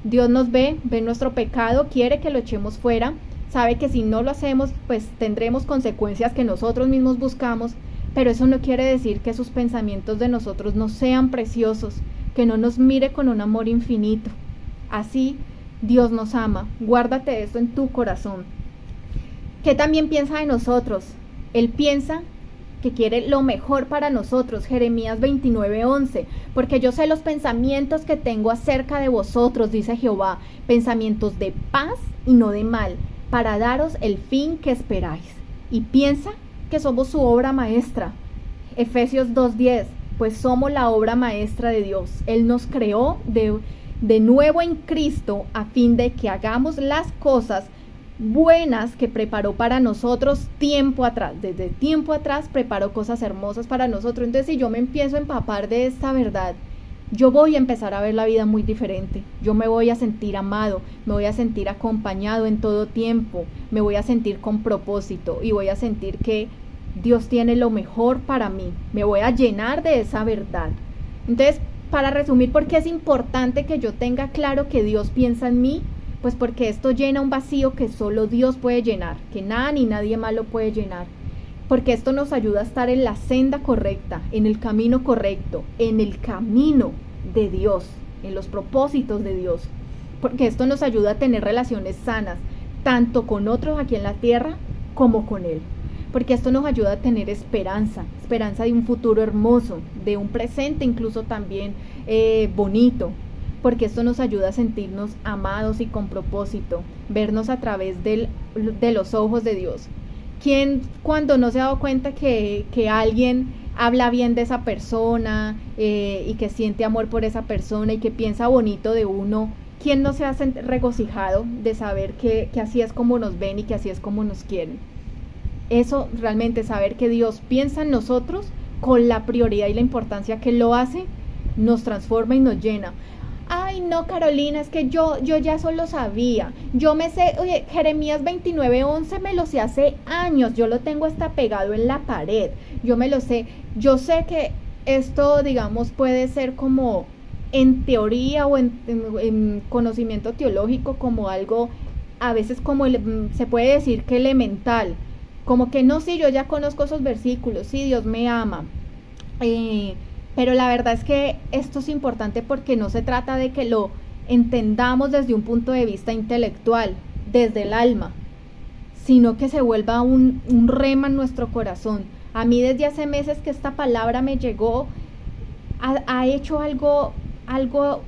Dios nos ve nuestro pecado, quiere que lo echemos fuera, sabe que si no lo hacemos pues tendremos consecuencias que nosotros mismos buscamos, pero eso no quiere decir que sus pensamientos de nosotros no sean preciosos, que no nos mire con un amor infinito. Así Dios nos ama. Guárdate esto en tu corazón. ¿Qué también piensa de nosotros? Él piensa que quiere lo mejor para nosotros. Jeremías 29:11, porque yo sé los pensamientos que tengo acerca de vosotros, dice Jehová, pensamientos de paz y no de mal, para daros el fin que esperáis. Y piensa que somos su obra maestra. Efesios 2:10, pues somos la obra maestra de Dios. Él nos creó de nuevo en Cristo a fin de que hagamos las cosas buenas que preparó para nosotros tiempo atrás. Desde tiempo atrás preparó cosas hermosas para nosotros. Entonces, si yo me empiezo a empapar de esta verdad, yo voy a empezar a ver la vida muy diferente. Yo me voy a sentir amado, me voy a sentir acompañado en todo tiempo, me voy a sentir con propósito y voy a sentir que Dios tiene lo mejor para mí. Me voy a llenar de esa verdad. Entonces, para resumir, ¿por qué es importante que yo tenga claro que Dios piensa en mí? Pues porque esto llena un vacío que solo Dios puede llenar, que nada ni nadie más lo puede llenar. Porque esto nos ayuda a estar en la senda correcta, en el camino correcto, en el camino de Dios, en los propósitos de Dios. Porque esto nos ayuda a tener relaciones sanas, tanto con otros aquí en la tierra como con Él. Porque esto nos ayuda a tener esperanza de un futuro hermoso, de un presente incluso también bonito. Porque esto nos ayuda a sentirnos amados y con propósito, vernos a través de los ojos de Dios. ¿Quién cuando no se ha dado cuenta que alguien habla bien de esa persona y que siente amor por esa persona y que piensa bonito de uno? ¿Quién no se ha regocijado de saber que así es como nos ven y que así es como nos quieren? Eso realmente, saber que Dios piensa en nosotros con la prioridad y la importancia que Él lo hace, nos transforma y nos llena. Ay, no, Carolina, es que yo ya solo sabía. Yo me sé, oye, Jeremías 29:11 me lo sé hace años. Yo lo tengo hasta pegado en la pared. Yo me lo sé. Yo sé que esto, digamos, puede ser como en teoría o en conocimiento teológico, como algo, a veces como se puede decir que elemental. Como que no, sí, yo ya conozco esos versículos. Sí, Dios me ama. Pero la verdad es que esto es importante porque no se trata de que lo entendamos desde un punto de vista intelectual, desde el alma, sino que se vuelva un rema en nuestro corazón. A mí desde hace meses que esta palabra me llegó, ha hecho algo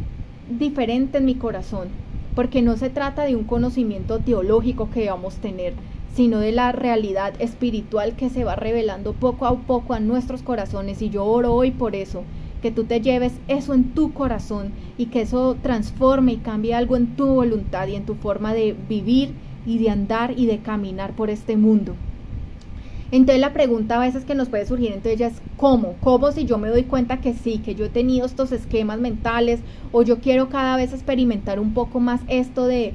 diferente en mi corazón. porque no se trata de un conocimiento teológico que vamos a tener, sino de la realidad espiritual que se va revelando poco a poco a nuestros corazones. Y yo oro hoy por eso, que tú te lleves eso en tu corazón y que eso transforme y cambie algo en tu voluntad y en tu forma de vivir y de andar y de caminar por este mundo. Entonces la pregunta a veces que nos puede surgir entonces ya es ¿cómo? ¿Cómo si yo me doy cuenta que sí, que yo he tenido estos esquemas mentales o yo quiero cada vez experimentar un poco más esto de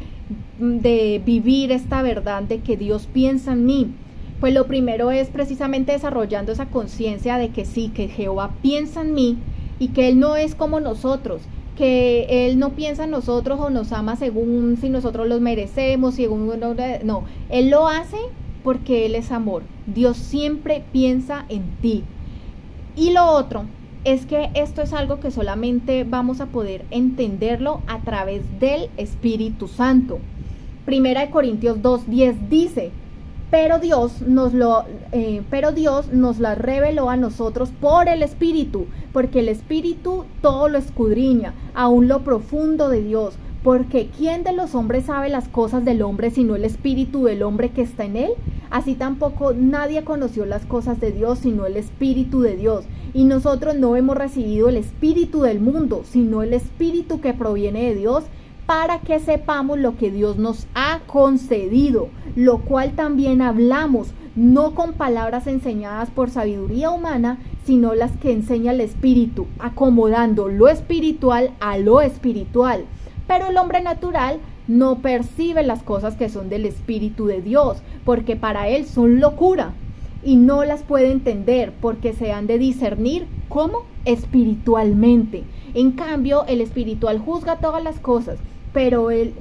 vivir esta verdad de que Dios piensa en mí? Pues lo primero es precisamente desarrollando esa conciencia de que sí, que Jehová piensa en mí y que Él no es como nosotros, que Él no piensa en nosotros o nos ama según si nosotros los merecemos, no, Él lo hace porque Él es amor. Dios siempre piensa en ti. Y lo otro es que esto es algo que solamente vamos a poder entenderlo a través del Espíritu Santo. Primera de Corintios 2:10 dice, pero Dios nos la reveló a nosotros por el Espíritu, porque el Espíritu todo lo escudriña, aún lo profundo de Dios. Porque ¿quién de los hombres sabe las cosas del hombre sino el espíritu del hombre que está en él? Así tampoco nadie conoció las cosas de Dios sino el Espíritu de Dios. Y nosotros no hemos recibido el espíritu del mundo, sino el Espíritu que proviene de Dios, para que sepamos lo que Dios nos ha concedido, lo cual también hablamos, no con palabras enseñadas por sabiduría humana, sino las que enseña el Espíritu, acomodando lo espiritual a lo espiritual. Pero el hombre natural no percibe las cosas que son del Espíritu de Dios, porque para él son locura y no las puede entender, porque se han de discernir como espiritualmente. En cambio, el espiritual juzga todas las cosas, pero él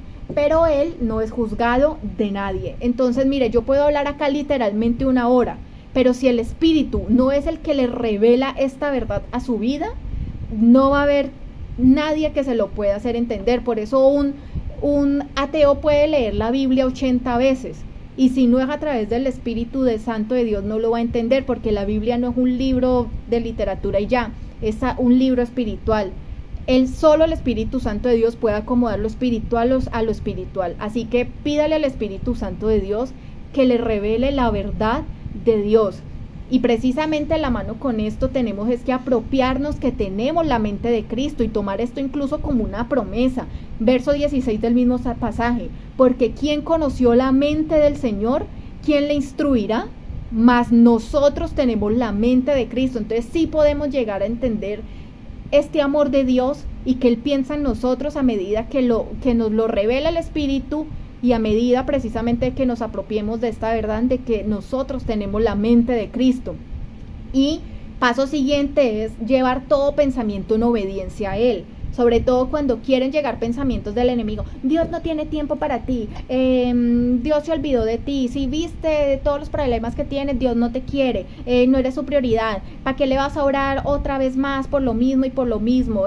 no es juzgado de nadie. Entonces, mire, yo puedo hablar acá literalmente una hora, pero si el Espíritu no es el que le revela esta verdad a su vida, no va a haber nadie que se lo pueda hacer entender. Por eso un ateo puede leer la Biblia 80 veces y si no es a través del Espíritu de Santo de Dios no lo va a entender, porque la Biblia no es un libro de literatura y ya, es un libro espiritual. Solo el Espíritu Santo de Dios puede acomodar lo espiritual a lo espiritual. Así que pídale al Espíritu Santo de Dios que le revele la verdad de Dios. Y precisamente la mano con esto tenemos es que apropiarnos que tenemos la mente de Cristo y tomar esto incluso como una promesa. Verso 16 del mismo pasaje. Porque ¿quién conoció la mente del Señor? ¿Quién le instruirá? Mas nosotros tenemos la mente de Cristo. Entonces sí podemos llegar a entender este amor de Dios y que Él piensa en nosotros a medida que nos lo revela el Espíritu y a medida precisamente que nos apropiemos de esta verdad de que nosotros tenemos la mente de Cristo. Y paso siguiente es llevar todo pensamiento en obediencia a Él. Sobre todo cuando quieren llegar pensamientos del enemigo. Dios no tiene tiempo para ti. Dios se olvidó de ti. Si viste todos los problemas que tienes, Dios no te quiere. No eres su prioridad. ¿Para qué le vas a orar otra vez más por lo mismo y por lo mismo?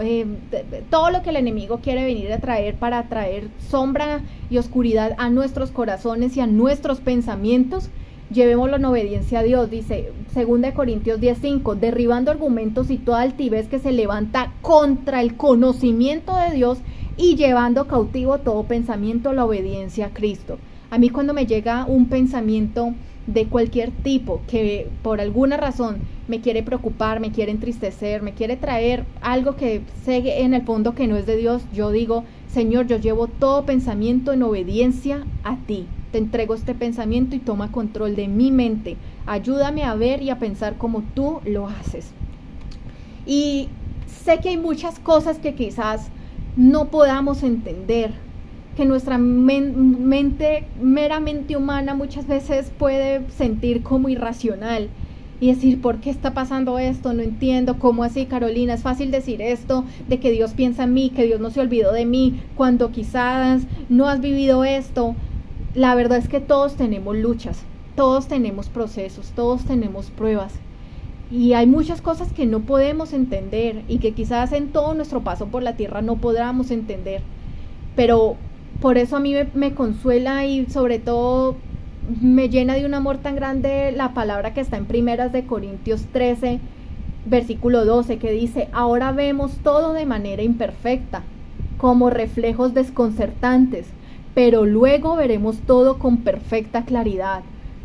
Todo lo que el enemigo quiere venir a traer para traer sombra y oscuridad a nuestros corazones y a nuestros pensamientos. Llevémoslo en obediencia a Dios, dice 2 Corintios 10:5, derribando argumentos y toda altivez que se levanta contra el conocimiento de Dios y llevando cautivo todo pensamiento a la obediencia a Cristo. A mí cuando me llega un pensamiento de cualquier tipo que por alguna razón me quiere preocupar, me quiere entristecer, me quiere traer algo que sé en el fondo que no es de Dios, yo digo, Señor, yo llevo todo pensamiento en obediencia a ti. Te entrego este pensamiento y toma control de mi mente. Ayúdame a ver y a pensar como tú lo haces. Y sé que hay muchas cosas que quizás no podamos entender, que nuestra mente meramente humana muchas veces puede sentir como irracional y decir, ¿por qué está pasando esto? No entiendo. ¿Cómo así, Carolina? Es fácil decir esto, de que Dios piensa en mí, que Dios no se olvidó de mí, cuando quizás no has vivido esto. La verdad es que todos tenemos luchas, todos tenemos procesos, todos tenemos pruebas. Y hay muchas cosas que no podemos entender y que quizás en todo nuestro paso por la tierra no podamos entender. Pero por eso a mí me consuela y sobre todo me llena de un amor tan grande la palabra que está en 1 Corintios 13, versículo 12, que dice, ahora vemos todo de manera imperfecta, como reflejos desconcertantes, pero luego veremos todo con perfecta claridad.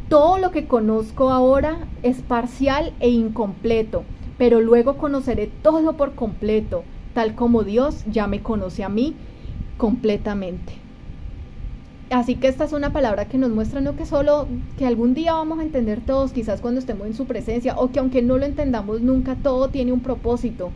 Todo lo que conozco ahora es parcial e incompleto, pero luego conoceré todo por completo, tal como Dios ya me conoce a mí completamente. Así que esta es una palabra que nos muestra no que solo que algún día vamos a entender todos, quizás cuando estemos en su presencia, o que aunque no lo entendamos nunca, todo tiene un propósito,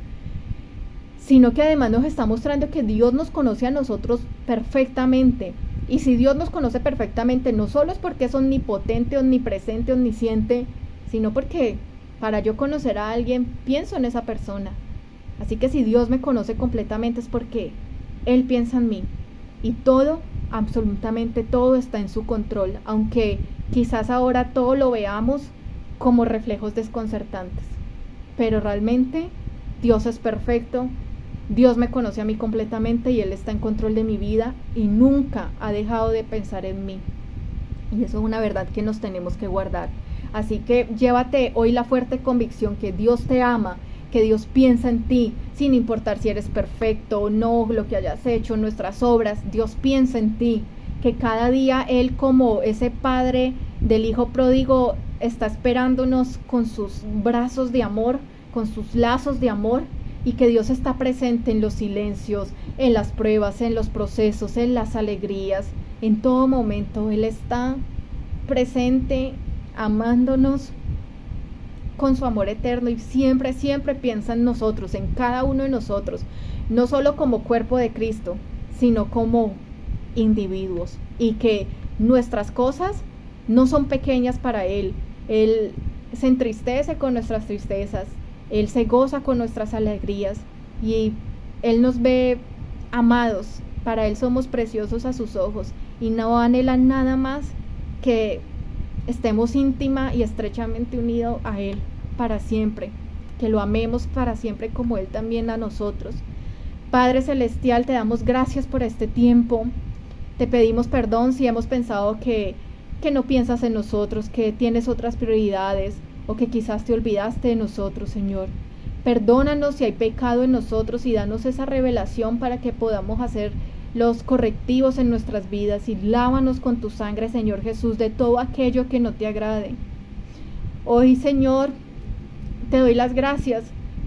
sino que además nos está mostrando que Dios nos conoce a nosotros perfectamente. Y si Dios nos conoce perfectamente, no solo es porque es omnipotente, omnipresente, omnisciente, sino porque para yo conocer a alguien, pienso en esa persona. Así que si Dios me conoce completamente es porque Él piensa en mí. Y todo, absolutamente todo está en su control, aunque quizás ahora todo lo veamos como reflejos desconcertantes. Pero realmente Dios es perfecto, Dios me conoce a mí completamente y Él está en control de mi vida y nunca ha dejado de pensar en mí. Y eso es una verdad que nos tenemos que guardar. Así que llévate hoy la fuerte convicción que Dios te ama, que Dios piensa en ti, sin importar si eres perfecto o no, lo que hayas hecho, nuestras obras, Dios piensa en ti, que cada día Él, como ese padre del hijo pródigo, está esperándonos con sus brazos de amor, con sus lazos de amor, y que Dios está presente en los silencios, en las pruebas, en los procesos, en las alegrías, en todo momento. Él está presente, amándonos con su amor eterno y siempre, siempre piensa en nosotros, en cada uno de nosotros, no solo como cuerpo de Cristo, sino como individuos, y que nuestras cosas no son pequeñas para Él. Él se entristece con nuestras tristezas, Él se goza con nuestras alegrías y Él nos ve amados. Para Él somos preciosos a sus ojos y no anhela nada más que estemos íntima y estrechamente unidos a Él para siempre, que lo amemos para siempre como Él también a nosotros. Padre Celestial, te damos gracias por este tiempo. Te pedimos perdón si hemos pensado que no piensas en nosotros, que tienes otras prioridades o que quizás te olvidaste de nosotros, Señor. Perdónanos si hay pecado en nosotros y danos esa revelación para que podamos hacer los correctivos en nuestras vidas y lávanos con tu sangre, Señor Jesús, de todo aquello que no te agrade. Hoy, Señor, te doy las gracias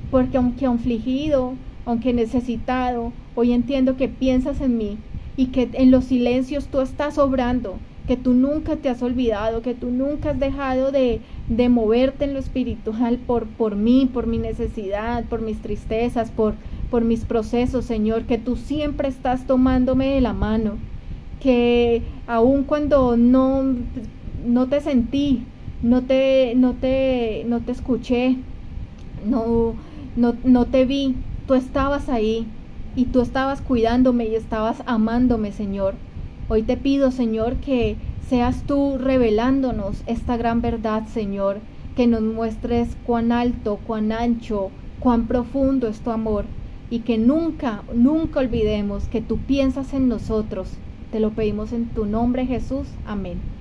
porque aunque afligido, aunque necesitado, hoy entiendo que piensas en mí y que en los silencios tú estás obrando, que tú nunca te has olvidado, que tú nunca has dejado de moverte en lo espiritual por mí, por mi necesidad, por mis tristezas, por mis procesos, Señor, que tú siempre estás tomándome de la mano, que aun cuando no te sentí, no te escuché, no te vi, tú estabas ahí y tú estabas cuidándome y estabas amándome, Señor. Hoy te pido, Señor, que seas tú revelándonos esta gran verdad, Señor, que nos muestres cuán alto, cuán ancho, cuán profundo es tu amor y que nunca, nunca olvidemos que tú piensas en nosotros. Te lo pedimos en tu nombre, Jesús. Amén.